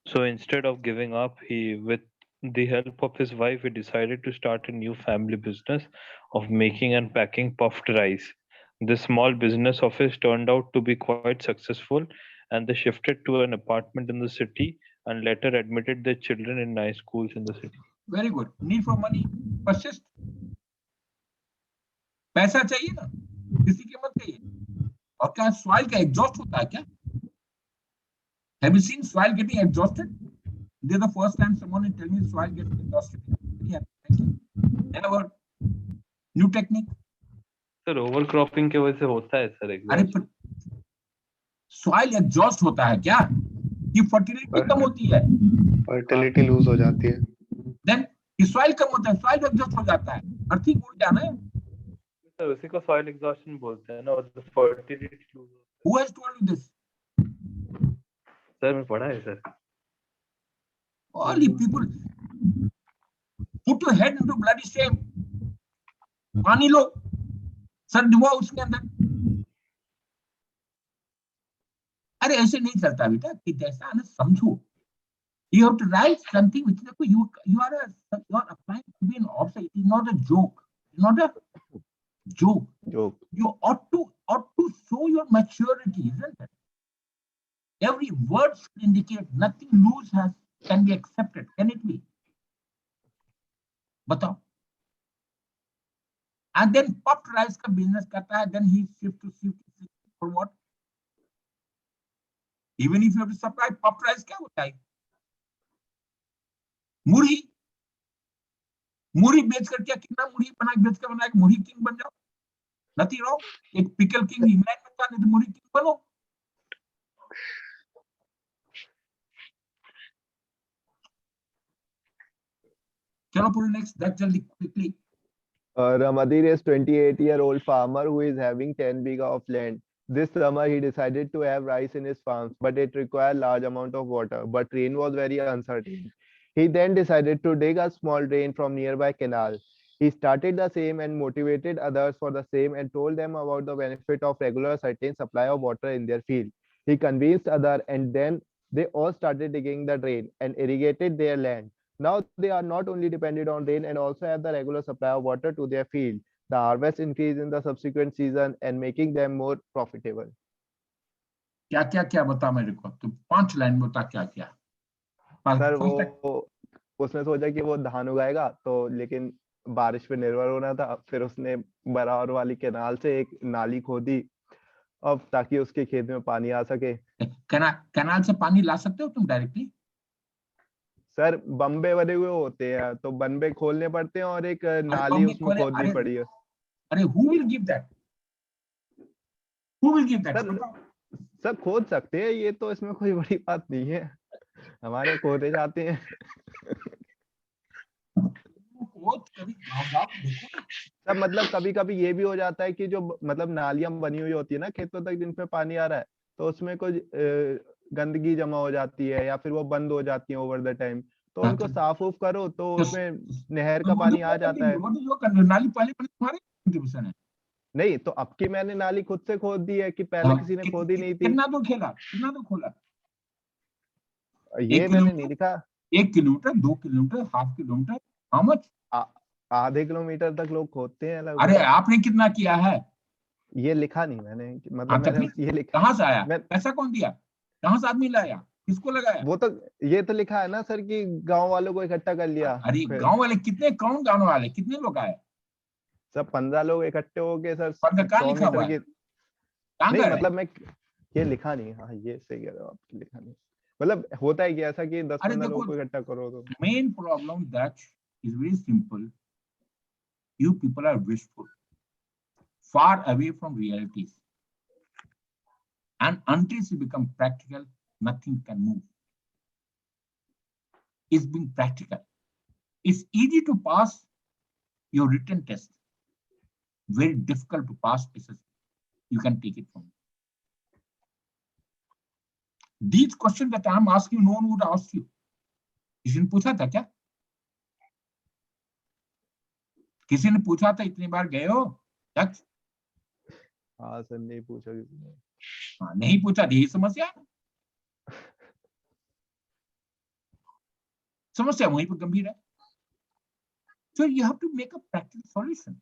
S2: So instead of giving up, with the help of his wife, he decided to start a new family business of making and packing puffed rice. This small business of his turned out to be quite successful, and they shifted to an apartment in the city and later admitted their children in nice schools in the city.
S1: Very good. Need for money, persist. पैसा चाहिए ना, किसी की मत चाहिए. और क्या soil का exhaust होता है क्या? Have you seen soil getting exhausted? This is the first time someone is telling me soil gets exhausted. Yeah, thank you. Never. New technique.
S2: Sir overcropping की वजह से होता है सर
S1: अरे
S2: एग्जॉस्ट.
S1: soil exhaust होता है क्या? कि fertility कम होती है.
S3: फर्टिलिटी लूज हो जाती है.
S1: Then कि soil कम होता है, soil exhaust हो जाता है. अर्थिंग उड़ जाना है.
S2: सर उसी को सॉइल एग्जॉस्शन बोलते हैं ना, और fertility lose.
S1: Who has told you this?
S2: Sir मैं पढ़ा है sir.
S1: All you people put your head into bloody shame. पानी लो, सर डुबो उसके अंदर. अरे ऐसे नहीं चलता बेटा कि जैसा ना समझो. You have to write something which you are applying to be an officer. It is not a joke. It's not a joke. You ought to show your maturity, isn't it? Every word should indicate nothing loose can be accepted. Can it be? बताओ. And then puffed rice का business करता है, then he shift for what? Even if you have to supply puffed rice, क्या होता है? मुरही बेच कर क्या कितना मुरही बेच कर बना एक मुरही किंग बन जाओ. Nothing wrong. एक पिकल किंग इंग्लैंड में था, नहीं तो मुरही किंग बनो. चलो पूरे next. That जल्दी quickly.
S4: Ramadir is 28-year-old farmer who is having 10 bighas of land. This summer, he decided to have rice in his farms, but it required large amount of water. But rain was very uncertain. He then decided to dig a small drain from nearby canal. He started the same and motivated others for the same and told them about the benefit of regular certain supply of water in their field. He convinced others and then they all started digging the drain and irrigated their land. Now they are not only dependent on rain and also have the regular supply of water to their field. The harvest increased in the subsequent season and making them more profitable.
S1: क्या बता मेरे को. तो 5 line में बता क्या.
S4: Sir वो उसने सोचा कि वो धान उगाएगा तो लेकिन बारिश पे निर्भर होना था. फिर उसने बराबर वाली कैनाल से एक नाली खोदी अब ताकि उसके खेत में पानी आ सके.
S1: कैनाल से पानी ला सकते हो तुम डायरेक्टली?
S4: सर बम्बे बने हुए होते हैं तो बम्बे खोलने पड़ते हैं और एक नाली उसमें खोदनी पड़ी है.
S1: अरे who will give that? Who will give that?
S4: Sir खोद सकते हैं, ये तो इसमें कोई बड़ी बात नहीं है. हमारे खोदे जाते हैं. सर मतलब कभी कभी ये भी हो जाता है कि जो मतलब नालियां बनी हुई होती है ना खेतों तक जिन पे पानी आ रहा है तो उसमें कुछ गंदगी जमा हो जाती है या फिर वो बंद हो जाती है ओवर द टाइम, तो उनको साफ उफ करो तो उसमें नहर का पानी आ जाता है.
S1: नाली पहले तुम्हारे कंट्रीब्यूशन है. नहीं
S4: तो अब की मैंने नाली खुद से खोद दी है कि पहले किसी ने खोदी नहीं थी.
S1: कितना तो खोला
S4: ये मैंने नहीं लिखा.
S1: 1 kilometre, 2 kilometre, half kilometre, how much?
S4: आधे किलोमीटर तक लोग खोदते हैं.
S1: अरे आपने कितना किया है?
S4: ये लिखा नहीं मैंने. मतलब मैंने ये लिखा.
S1: कहाँ से आया? पैसा कौन दिया? कहाँ से आदमी लाया? किसको लगाया?
S4: वो तो ये तो लिखा है ना सर कि गांव वालों को इकट्ठा कर लिया.
S1: अरे गांव वाले कितने? कौन गांव वाले? कितने लोग आए?
S4: सब 15 लोग इकट्ठे हो गए सर.
S1: 100 लिखा हुआ है?
S4: नहीं मतलब मैं ये लिखा नहीं. हाँ ये सही कह रहे हो आप, लिखा नहीं. मतलब होता है कि ऐसा कि 10-15
S1: अरे
S4: लोगों
S1: देखो,
S4: को इकट्ठा करो तो
S1: main problem that is very simple. You people are wishful, far away from realities. And until you become practical, nothing can move. It's being practical. It's easy to pass your written test. Very difficult to pass SSC. You can take it from me. These questions that I'm asking, no one would ask you. किसी ने पूछा था क्या? किसी ने पूछा था इतनी बार गए हो? दक्ष?
S4: हाँ सर, नहीं पूछा किसी ने।
S1: हाँ, नहीं पूछा, यही समस्या है। समस्या वहीं पर गंभीर है। So you have to make a practical solution.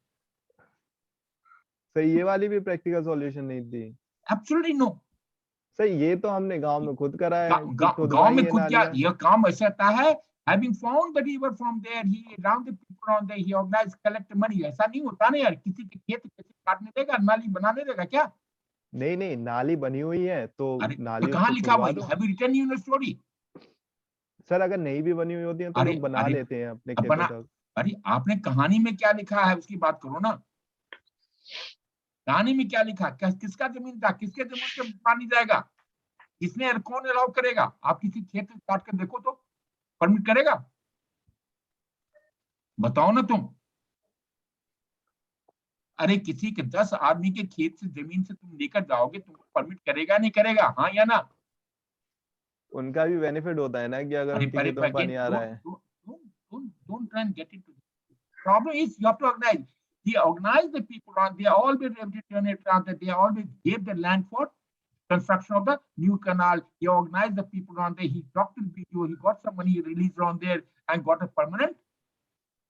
S4: Sir ये वाली भी प्रैक्टिकल सॉल्यूशन नहीं थी।
S1: Absolutely no.
S4: सर ये तो हमने गांव में खुद करा है।
S1: गांव में खुद क्या, यह काम ऐसा आता है। Having found the river from there, he around the people on there, he organized collect money. ऐसा नहीं होता ना यार, किसी के खेत किसी काटने देगा, नाली बनाने देगा क्या?
S4: नहीं, नाली बनी हुई है तो नाली
S1: कहाँ लिखा हुआ है?
S4: दो।
S1: Have you written in your story?
S4: Sir अगर नहीं भी बनी हुई होती है तो लोग बना लेते हैं अपने खेतों तक।
S1: अरे आपने कहानी में क्या लिखा है उसकी बात करो ना। कहानी में क्या लिखा, किसका जमीन था, किसके जमीन से पानी जाएगा, किसने, कौन अलाउ करेगा? आप किसी खेत काट कर देखो तो परमिट करेगा? बताओ ना तुम। अरे किसी के 10 आदमी के खेत से जमीन से तुम लेकर जाओगे, तुमको परमिट करेगा नहीं करेगा? हाँ या ना?
S4: उनका भी बेनिफिट होता है ना कि अगर उनके खेतों में पानी आ रहा है।
S1: Don't try and get into this. Problem is you have to organize. He organized the people on. They always they always gave the land for construction of the new canal. He organized the people on there. He talked to the people. He got some money released on there and got a permanent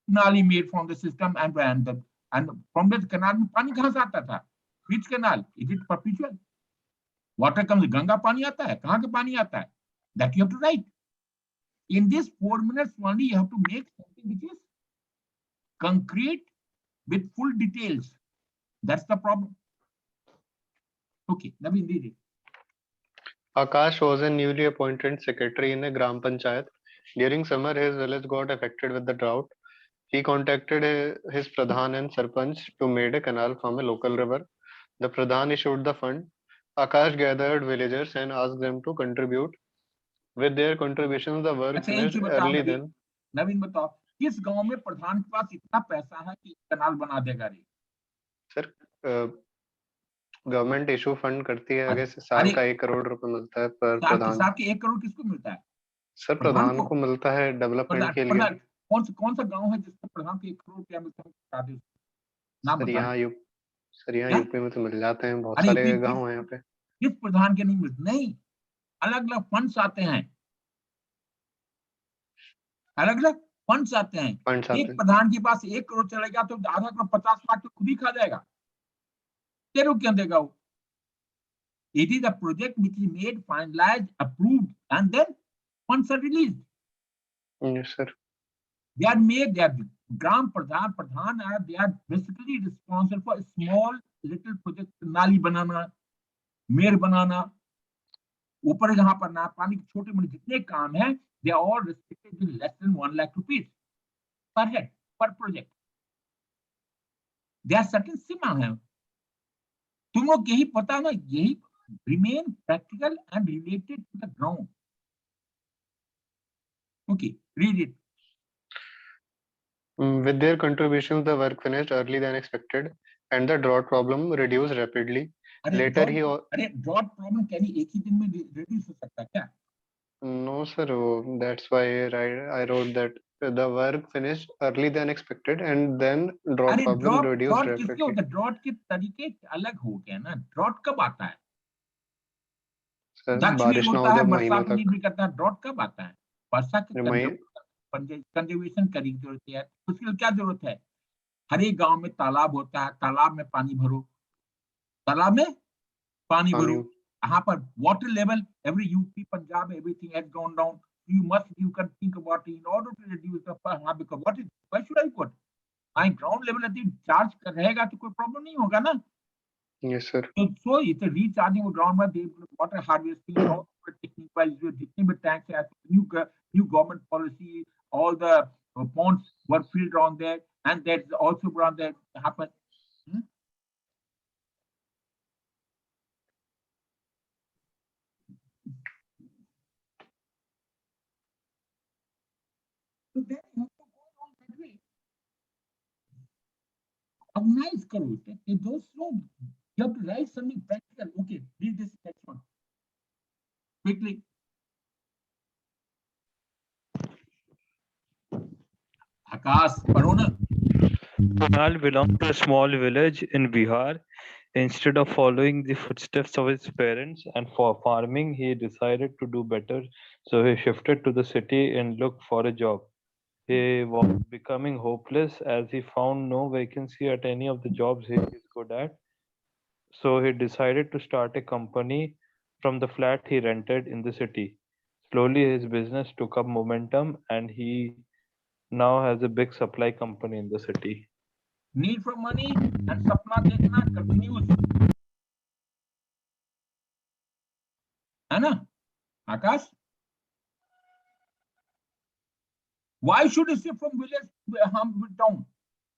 S1: nali made from the system and from the canal में पानी कहाँ से आता था? Which canal? Is it perpetual? Water comes, Ganga पानी आता है, कहाँ के पानी आता है? That you have to write. In this 4 minutes only, you have to make something which is concrete with full details. That's the problem. Okay, Naveen, read it.
S3: Akash was a newly appointed secretary in a Gram Panchayat. During summer, his village got affected with the drought. He contacted his Pradhan and Sarpanch to make a canal from a local river. The Pradhan issued the fund. Akash gathered villagers and asked them to contribute. With their contributions, the work finished early then.
S1: नवीन बताओ, किस गांव में प्रधान के पास इतना पैसा है कि कनाल बना देगा रे?
S3: सर गवर्नमेंट इशू फंड करती है, आगे से साल का 1 करोड़ रुपए मिलता है पर प्रधान।
S1: साल के 1 करोड़ किसको मिलता है?
S3: सर प्रधान को मिलता है डेवलपमेंट के लिए।
S1: कौन सा गांव है जिसको प्रधान को 1 करोड़ रुपया मिलता है? बता दो नाम।
S3: सर यहाँ यूपी में तो मिल जाते हैं, बहुत सारे गांव हैं यहाँ पे।
S1: किस प्रधान के नहीं मिलते? नहीं, अलग अलग फंड्स आते हैं, अलग अलग फंड्स आते हैं। एक प्रधान के पास 1 करोड़ चलेगा तो आधा करोड़ 50 लाख तो खुद ही खा जाएगा। तेरे क्या देगा वो? It is a project which is made, finalized, approved, and then funds are released.
S3: Yes, sir.
S1: They are made. They are Gram Pradhan are they are basically responsible for small little projects, नाली बनाना, मेर बनाना, ऊपर जहां पर ना पानी के छोटे मोटे जितने काम हैं, they are all restricted to less than 1 lakh rupees per head per project. There are certain सीमा है। तुम लोग यही पता ना, यही remain practical and related to the ground. Okay, read it.
S3: With their contributions, the work finished early than expected, and the drought problem reduced rapidly. Later,
S1: drought problem can ही एक ही दिन में reduce हो सकता क्या?
S3: No, sir. That's why I wrote that the work finished early than expected, and then drought problem reduced rapidly.
S1: Drought के तरीके अलग हो गए ना। Drought कब आता है?
S3: सर
S1: दक्षिण
S3: बारिश ना हो जब महीनों तक।
S1: नहीं करता। ड्रॉट कब आता है? वर्षा के कंजर्वेशन करने की जरूरत है। उसके लिए क्या जरूरत है? हर एक गांव में तालाब होता है, तालाब में पानी भरो, तालाब में पानी भरो। यहाँ पर water level every UP Punjab everything has gone down. you can think about it in order to reduce the because why should I put my ground level यदि चार्ज रहेगा तो कोई प्रॉब्लम नहीं होगा ना।
S3: Yes, sir.
S1: So it's a recharging of groundwater, water harvesting, all the technique wise, जितने भी tanks है, new government policy, all the ponds were filled around there, and that's also around that happen. So then you have to go along that way. Organize karo. Those no, you have to write something practical. Okay, read this next one quickly. Akash, पढ़ो ना.
S2: Kunal belonged to a small village in Bihar. Instead of following the footsteps of his parents and for farming, he decided to do better. So he shifted to the city and looked for a job. He was becoming hopeless as he found no vacancy at any of the jobs he is good at. So he decided to start a company from the flat he rented in the city. Slowly, his business took up momentum and he now has a big supply company in the city.
S1: Need for money and sapna dekhna continues. है ना? Akash? Why should he shift from village to town?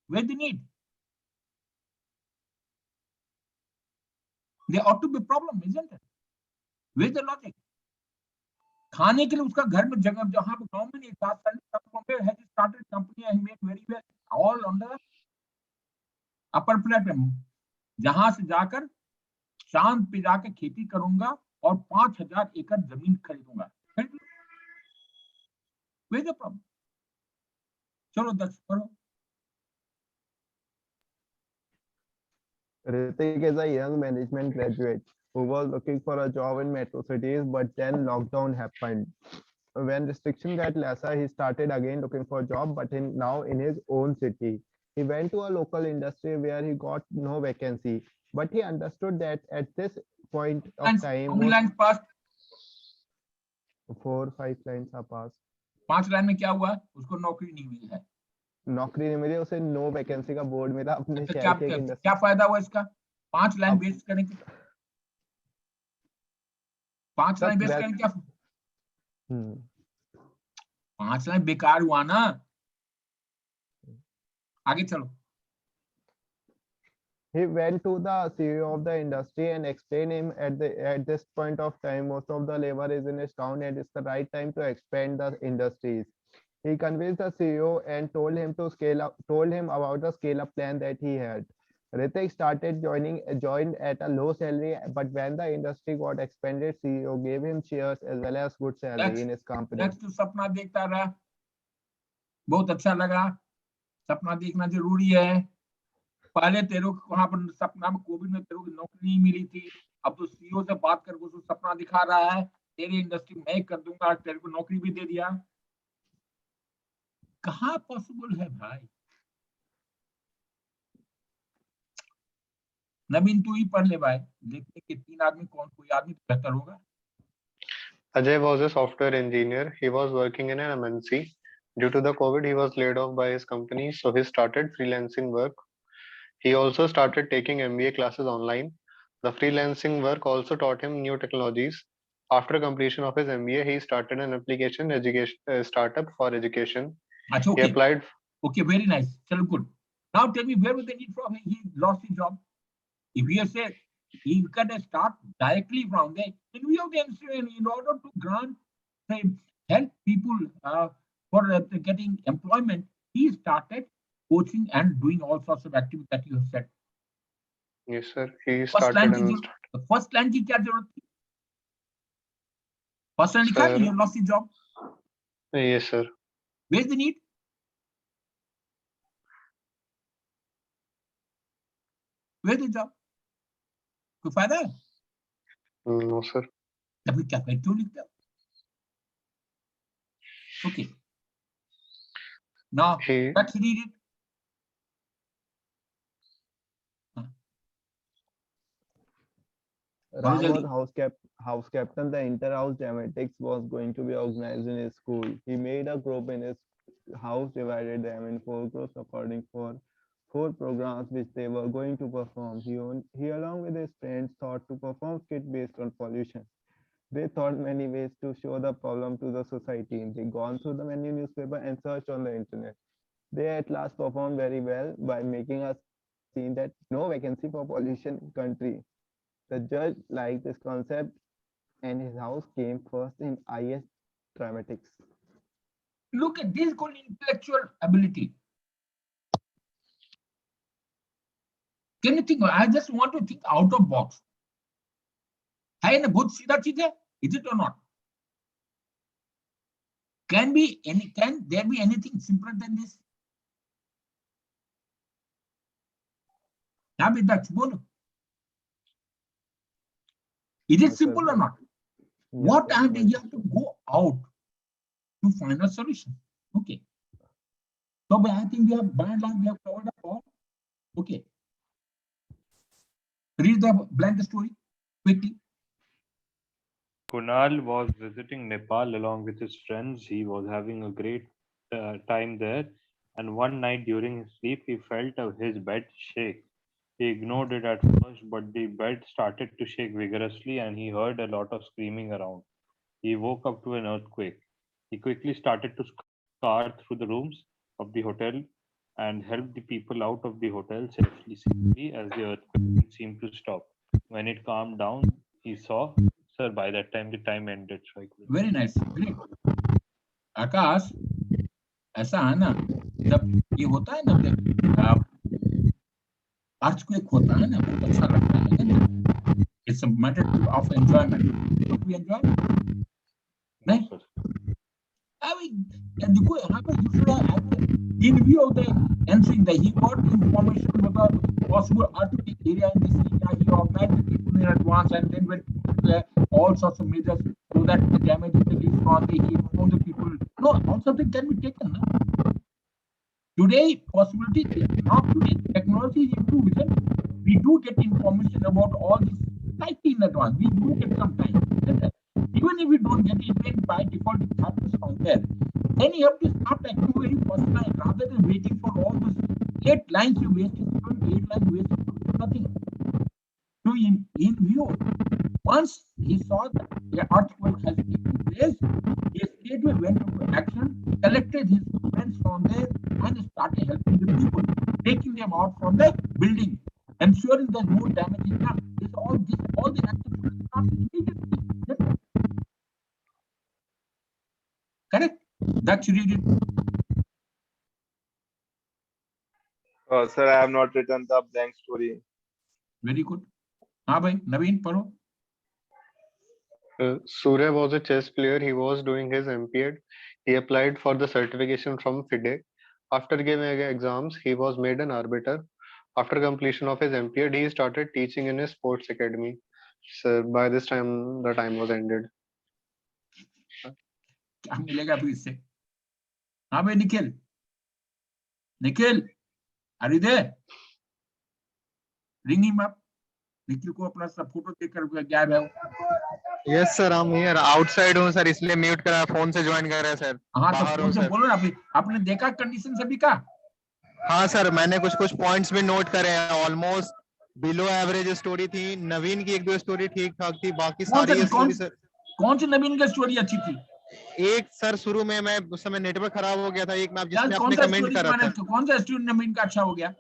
S1: Where the need? There ought to be a problem, isn't it? Where's the logic? खाने के लिए उसका घर में जगह जहां पे गांव में नहीं था, has started company and made very well all on the upper platform. जहां से जाकर चांद पे जाकर खेती करूंगा और 5,000 एकड़ जमीन खरीदूंगा. Where's the problem? चलो 10 करो.
S4: Ritik is a young management graduate who was looking for a job in metro cities, but then lockdown happened. When restriction got lesser, he started again looking for a job, but now in his own city. He went to a local industry where he got no vacancy, but he understood that at this point of time,
S1: lines passed.
S4: 4-5 lines are passed.
S1: 5 line में क्या हुआ? उसको नौकरी नहीं मिली है.
S4: नौकरी नहीं मिली, उसे नो वैकेंसी का बोर्ड मिला अपने
S1: शहर के इंडस्ट्री. क्या फायदा हुआ इसका? 5 लाइन बेस्ट करने के. 5 लाइन बेस्ट करने क्या? 5 लाइन बेकार हुआ ना. आगे चलो.
S4: He went to the CEO of the industry and explained him at this point of time, most of the labor is in his town and it's the right time to expand the industries. He convinced the CEO and told him about the scale up plan that he had. Ritik joined at a low salary, but when the industry got expanded, CEO gave him shares as well as good salary in his company.
S1: Next to सपना देखता रहा. बहुत अच्छा लगा. सपना देखना जरूरी है. पहले तेरे को वहां पर सपना में कोविड में तेरे को नौकरी नहीं मिली थी. अब तो सीईओ से बात करके उसको सपना दिखा रहा है. तेरी इंडस्ट्री मैं कर दूंगा, तेरे को नौकरी भी दे दिया. कहाँ पॉसिबल है भाई? नवीन तू ही पढ़ ले भाई. देखते कि 3 आदमी कोई आदमी बेहतर होगा.
S3: Ajay was a software engineer. He was working in an MNC. Due to the COVID, he was laid off by his company, so he started freelancing work. He also started taking MBA classes online. The freelancing work also taught him new technologies. After completion of his MBA, he started an application education startup for education.
S1: अच्छा,
S3: He applied.
S1: Okay, very nice. Chalo, good. Now tell me, where was the need from? He lost his job. If he has said he can start directly from there, then we have the in order to grant, say, help people for getting employment. He started coaching and doing all sorts of activities that you have said.
S3: Yes, sir. He started.
S1: The first line की क्या जरूरत थी? First line लिखा है, you lost your job.
S3: Yes, sir.
S1: Where's the need? Where's the job? कोई फायदा है?
S3: No, sir.
S1: तभी क्या क्यों लिखता? Okay. Now let's read it.
S4: Ram was house captain. The inter-house dramatics was going to be organized in his school. He made a group in his house, divided them in 4 groups according for 4 programs which they were going to perform. He along with his friends thought to perform skit based on pollution. They thought many ways to show the problem to the society. They gone through the many newspaper and searched on the internet. They at last performed very well by making a scene that no vacancy for pollution country. The judge liked this concept and his house came first in IS dramatics.
S1: Look at this called intellectual ability. Can you think? I just want to think out of box. है ना बहुत सीधा चीज है? Is it or not? Can there be anything simpler than this? Yeah, Vidax, bolo. Is it simple or not? What and you have to go out to find a solution. Okay. So I think we have by and large we have covered up all. Okay. Read the blank story quickly.
S2: Kunal was visiting Nepal along with his friends. He was having a great time there. And one night during his sleep, he felt his bed shake. He ignored it at first, but the bed started to shake vigorously and he heard a lot of screaming around. He woke up to an earthquake. He quickly started to scour through the rooms of the hotel and help the people out of the hotel safely as the earthquake seemed to stop. When it calmed down, he saw, sir, by that time the time ended. So
S1: Very nice. Great. आकाश ऐसा है ना जब ये होता है ना earthquake होता है ना बहुत अच्छा लगता है it's a matter of enjoyment. Don't we enjoy? नहीं? I mean, देखो यहाँ पे you should have in view of the answering that he got information about possible earthquake area in this area. He organized the people in advance and then went to all sorts of measures so that the damage is reduced on the he informed the people. No, all something can be taken. No? Today, possibility now today technology is improved. We do get information about all this slightly in advance. We do get some time. Even if we don't get it, then by default it happens from there. Then you have to start acting very personalized rather than waiting for all those 8 lines you wasted, 8 lines wasted, nothing. So in view, once he saw that the earthquake has taken place, he straightway went into action, collected his friends from there, and started helping the people, taking them out from the building, ensuring that no damage is done. All the actions will start immediately. Correct? That's read it.
S5: Sir, I have not written the blank story.
S1: Very good. हाँ भाई नवीन पढ़ो.
S3: Surya was a chess player. He was doing his MPEd. He applied for the certification from FIDE. After giving exams, he was made an arbiter. After completion of his MPEd, he started teaching in a sports academy. So by this time, the time was ended.
S1: क्या मिलेगा फिर इससे? हाँ भाई Nikhil. Nikhil, are you there? Ring him up. Nikhil को अपना सब photo देखकर गायब है.
S4: Yes sir, I'm here. Outside हूँ सर, इसलिए म्यूट करा, फोन से ज्वाइन कर रहा है सर.
S1: हाँ तो फोन से बोलो ना. आपने देखा कंडीशन सभी का?
S4: हाँ सर, मैंने कुछ पॉइंट्स भी नोट करे हैं. ऑलमोस्ट बिलो एवरेज स्टोरी थी. नवीन की 1-2 स्टोरी ठीक ठाक थी, बाकी सारी स्टोरी सर.
S1: कौन सी नवीन की स्टोरी अच्छी थी?
S4: एक सर शुरू में मैं उस समय नेटवर्क खराब हो गया था. एक मैं जिसमें आपने कमेंट करा था.
S1: कौन सा स्टोरी नवीन का अच्छा हो गया?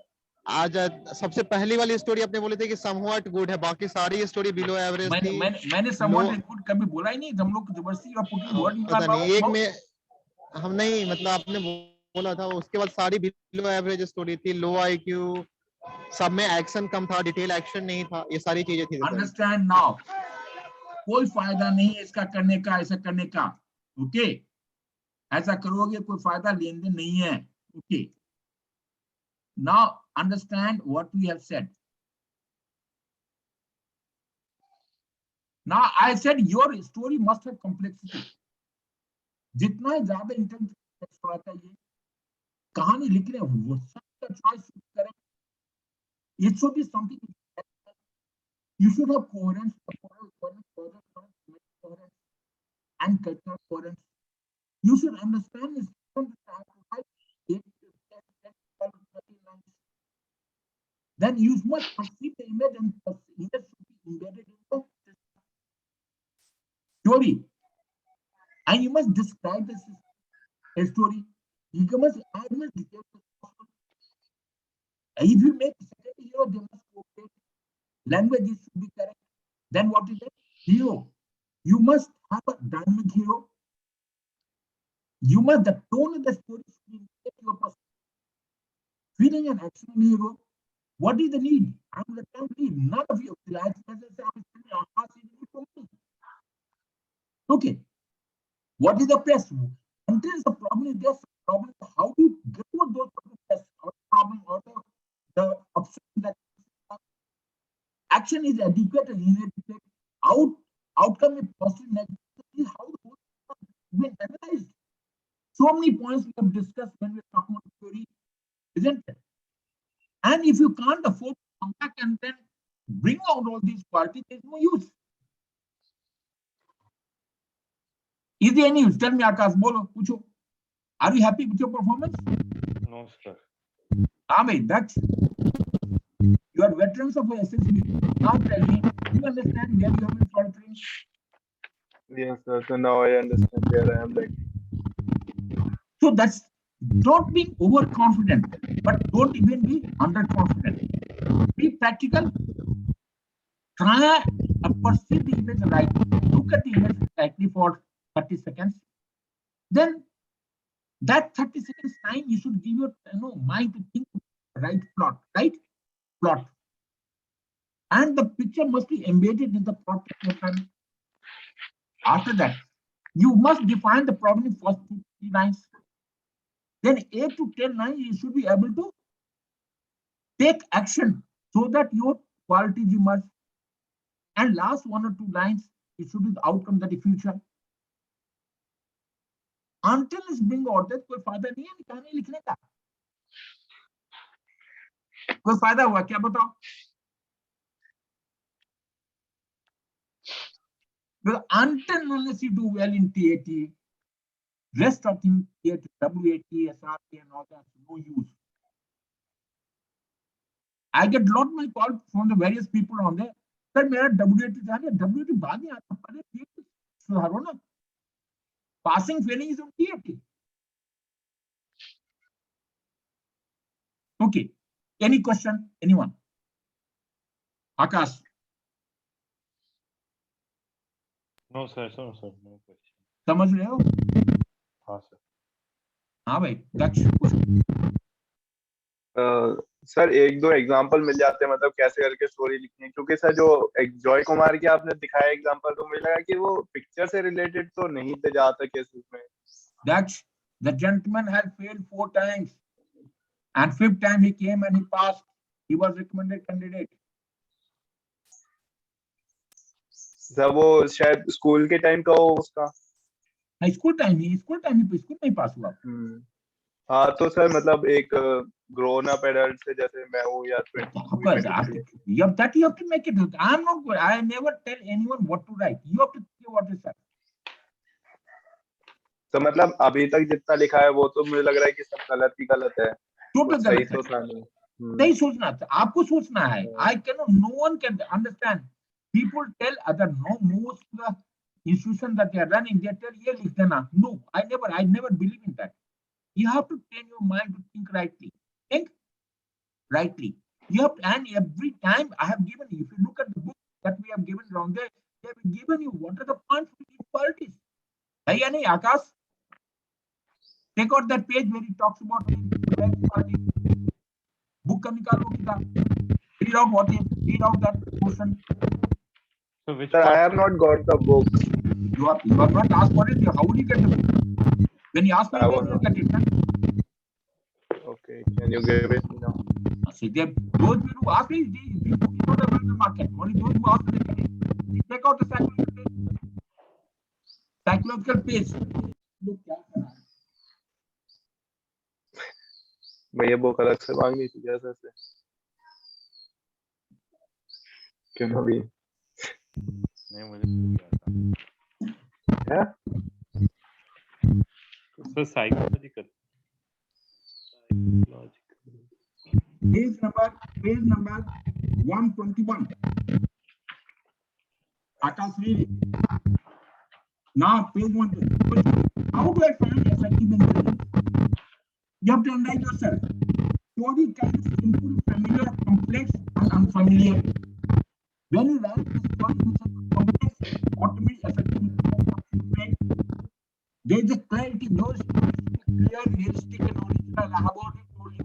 S4: आज सबसे पहली वाली स्टोरी आपने बोले थे कि समव्हाट गुड है, बाकी सारी स्टोरी बिलो एवरेज थी.
S1: मैंने समव्हाट गुड कभी बोला ही नहीं. हम लोग जबरदस्ती और पुटिंग वर्ड इन
S4: पता नहीं, एक में हम नहीं, मतलब आपने बोला था. उसके बाद सारी बिलो एवरेज स्टोरी थी. लो आईक्यू, सब में एक्शन कम था, डिटेल एक्शन नहीं था, ये सारी चीजें थी.
S1: Understand now. कोई फायदा नहीं है इसका करने का, ऐसा करने का. ओके, ऐसा करोगे कोई फायदा लेन देन नहीं है. Okay, now understand what we have said. Now I said your story must have complexity. जितना ज्यादा इंटेंस होता है ये कहानी लिख रहे हो वो सबका चॉइस करें. It should be something. You should have coherence, and cultural coherence. You should understand this from the start. story, and you must describe this a story. You must add much detail as possible. If you make second hero, they must cooperate. Language should be correct. Then what is it? Hero. You must have a dynamic hero. You must, the tone of the story should indicate your person. Feeling an action hero. What is the need? I'm the time lead. None of you. Okay. What is the press? Until the problem is just problem, how do you get over those problems or problem or the option that action is adequate and inadequate, outcome is positive, negative. This is how the whole thing has been analyzed. So many points we have discussed when we're talking about theory, isn't it? And if you can't afford to come back and then bring out all these qualities, there's no use. Is there any use? Tell me, Akash, bolo, pucho. Are you happy with your performance?
S2: No, sir.
S1: Amit, that's you are veterans of SSB. Now tell me, do you understand where you have been faltering?
S5: Yes, sir. So now I understand where I am like.
S1: So that's don't be overconfident, but don't even be underconfident. Be practical. Try and perceive the image right. Look at the image rightly for 30 seconds. Then that 30 seconds time you should give your mind to think right plot, right? Plot. And the picture must be embedded in the plot. After that, you must define the problem in first 2 3 lines. Then 8 to 10 lines, you should be able to take action so that your qualities emerge. And last 1 or 2 lines, it should be the outcome that the future. Until it's being ordered, कोई फायदा नहीं है कहानी लिखने का. कोई फायदा हुआ क्या बताओ? Because until unless you do well in TAT, rest of things, TAT, WAT, SRT, and all that, no use. I get a lot of my calls from the various people on there. Sir, मेरा WAT जाने WAT बाद में आता पहले TAT सुधारो ना. Passing failing is on TAT. Okay. Any question? Anyone? Akash.
S2: No, sir. No question.
S1: समझ रहे हो?
S2: हाँ, sir.
S1: हाँ भाई, दक्ष.
S5: सर एक दो एग्जांपल मिल जाते हैं मतलब कैसे करके स्टोरी लिखनी है क्योंकि सर जो जॉय कुमार की आपने दिखाया एग्जांपल तो मुझे लगा कि वो पिक्चर से रिलेटेड तो नहीं थे ज्यादातर केसेस में.
S1: Dutch, the gentleman had failed 4 times, and 5th time he came and he passed. He was recommended candidate.
S5: Sir वो शायद स्कूल के टाइम का हो उसका.
S1: स्कूल टाइम में पास हुआ.
S5: हाँ तो सर मतलब एक grown up adult से जैसे मैं हूँ या 20.
S1: You have to make it. I'm not good. I never tell anyone what to write. You have to say what is that.
S5: तो मतलब अभी तक जितना लिखा है वो तो मुझे लग रहा है कि सब गलत ही गलत है.
S1: Total
S5: सही
S1: गलत है.
S5: सोचना नहीं.
S1: नहीं सोचना था. आपको सोचना है. I cannot. No one can understand. People tell other most of the institutions that they are running. They tell ये लिख देना. No, I never believe in that. You have to train your mind to think rightly. Think rightly. You have to, and every time I have given you, if you look at the book that we have given around there, they have given you what are the points for each qualities. Hey, yani, Akash, take out that page where he talks about qualities. Book ka nikalo kita. Read out that portion.
S2: So which
S5: Sir, I have not got the book.
S1: You have not asked for it. How would you get the book? When you ask for it, you get it.
S5: Okay, can you give it now?
S1: See, those people who ask me, these books are not available in the market. Only those who ask me, they get it. Check out the psychological page.
S5: मैं ये book अलग से मांगनी थी जैसे से. क्यों ना भी?
S2: नहीं मुझे
S5: क्या?
S2: So psychological.
S1: Page number 121. Akash, read it. Now, page 1. How do I find effective ingredients? You have to analyze yourself. Story can be simple, familiar, complex, and unfamiliar. When you write a story which is complex, automatically effective. There is a clarity, no story is clear, realistic, and original. I have already told you.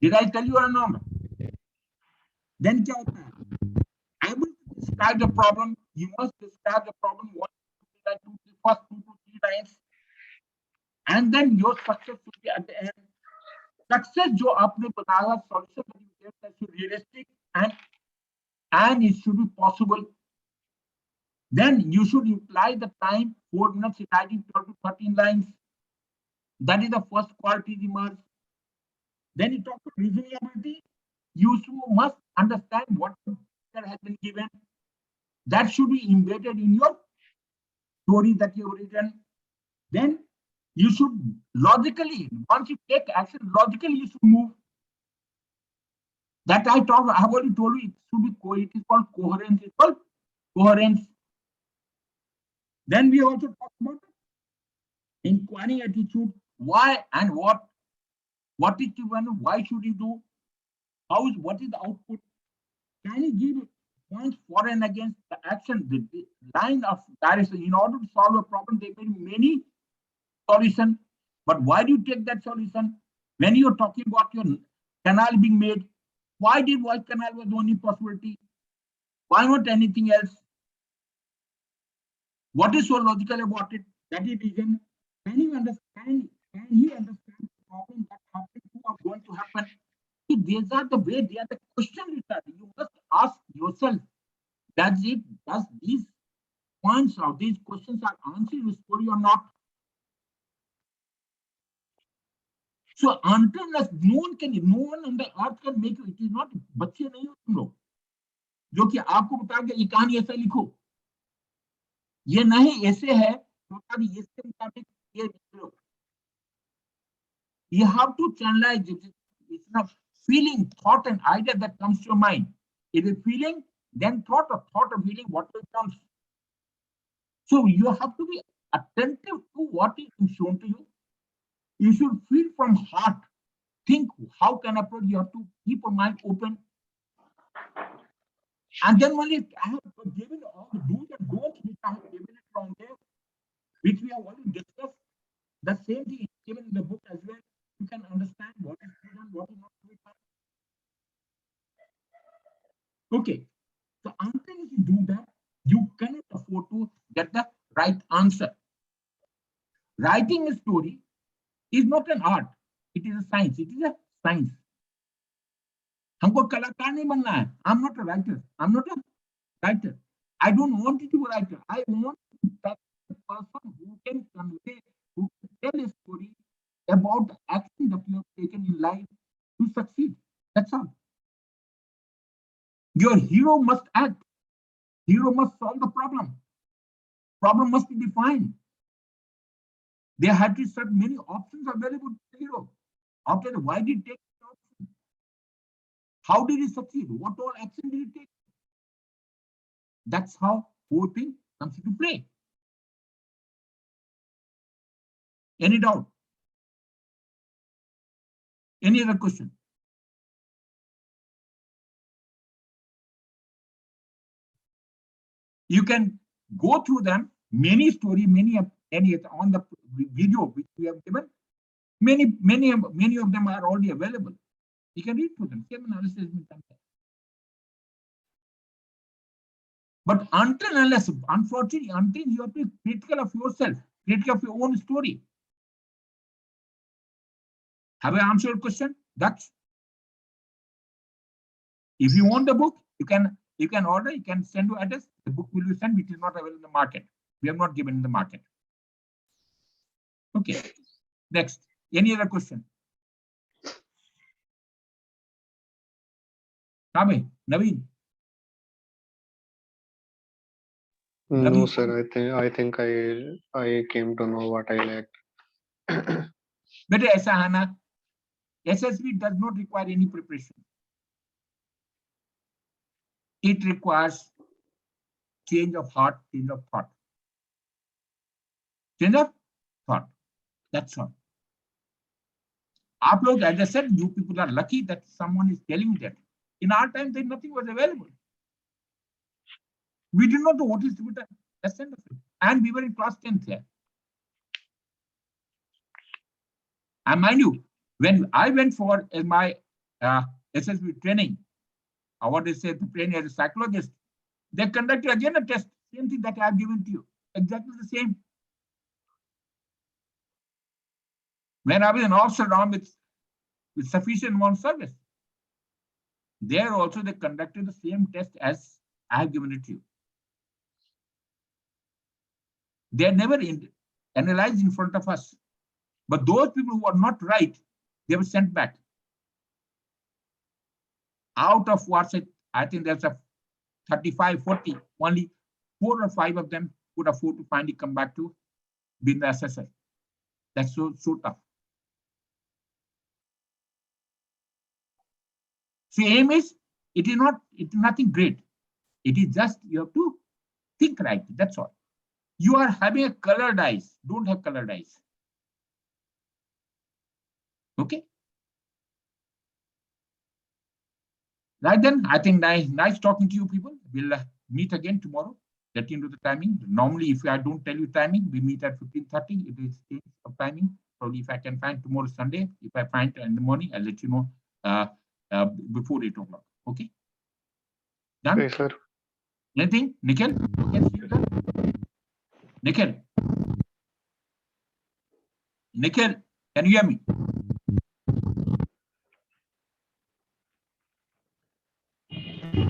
S1: Did I tell you or not? Then क्या होता है? Able to describe the problem, you must describe the problem first 2 to 3 times, and then your success should be at the end. Success जो आपने बताया, solution that you get that should be realistic and it should be possible. Then you should utilize the time 4 minutes writing 12 to 13 lines. That is the first quality emerge. Then you talk about reasoning ability. You must understand what that has been given. That should be embedded in your story that you have written. Then you should logically, once you take action, logically you should move. That I have already told you, it is called coherence. It's called coherence. Then we also talk about inquiring attitude, why and what is given, why should you do, what is the output, can you give points for and against the action, the line of direction. In order to solve a problem, there may be many solutions, but why do you take that solution? When you're talking about your canal being made, why canal was the only possibility? Why not anything else? What is so logical about it? That is reason. Can he understand the problem that happened to or going to happen? So these are the way, they are the questions that you must ask yourself. Does these points or these questions are answered in the story or not? So until no one on the earth can make it is not बच्चे नहीं हो तुम लोग जो कि आपको बताओगे ये कहानी ऐसा लिखो, ये नहीं ऐसे है तो इसके मुताबिक ये लिखो. You have to channelize it. It's not feeling, thought, and idea that comes to your mind. If it's feeling, then thought or feeling, whatever comes. So you have to be attentive to what is shown to you. You should feel from heart. Think, how can I approach? You have to keep your mind open. And then only I have given all the do's and don'ts which I have given it from there, which we have already discussed. The same thing is given in the book as well. You can understand what is done, what is not to be done. Okay, so until you do that, you cannot afford to get the right answer. Writing a story is not an art, it is a science. It is a science. हमको कलाकार नहीं बनना है. I'm not a writer. I'm not a writer. I don't want to be a writer. I want to be a person who can convey, who can tell a story about the action that you have taken in life to succeed. That's all. Your hero must act. Hero must solve the problem. Problem must be defined. There had to be many options available to the hero. After that, why did he take the option? How did he succeed? What all action did he take? That's how whole thing comes into play. Any doubt? Any other question? You can go through them, many story, many on the video which we have given. Many of them are already available. You can read through them. Same analysis. But unfortunately, until you have to be critical of yourself, critical of your own story. Have I answered your question? That's. If you want the book, you can order, you can send to address. The book will be sent, which is not available in the market. We have not given in the market. Okay. Next. Any other question? Naveen.
S3: No, sir. I think I came to know what I lacked.
S1: But ऐसा है ना, SSB does not require any preparation. It requires change of heart, change of thought. Change of thought. That's all. आप लोग, as I said, you people are lucky that someone is telling that. In our time, then nothing was available. We did not know what is to be done. That's the end of it. And we were in class 10th there. And mind you, when I went for my SSB training, or what they say, the training as a psychologist, they conducted again a test, same thing that I have given to you, exactly the same. When I was an officer armed with sufficient amount of service, there also they conducted the same test as I have given it to you. They are never analyzed in front of us. But those people who are not right, they were sent back. Out of what's it, I think there's a 35, 40, only 4 or 5 of them could afford to finally come back to being the assessor. That's so tough. So aim is, it is nothing great. It is just you have to think right. That's all. You are having a colored eyes. Don't have colored eyes. Okay. Right then, I think nice talking to you people. We'll meet again tomorrow. Get into the timing. Normally, if I don't tell you timing, we meet at 15:30. It is change of timing. Probably if I can find tomorrow Sunday. If I find in the morning, I'll let you know before 8 o'clock. Okay. Done.
S3: Okay, sir.
S1: Anything, Nikhil? Okay, see you then. Nikhil. Nikhil, can you hear me?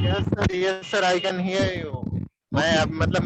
S6: Yes, sir. Yes, sir. I can hear you. मैं अब मतलब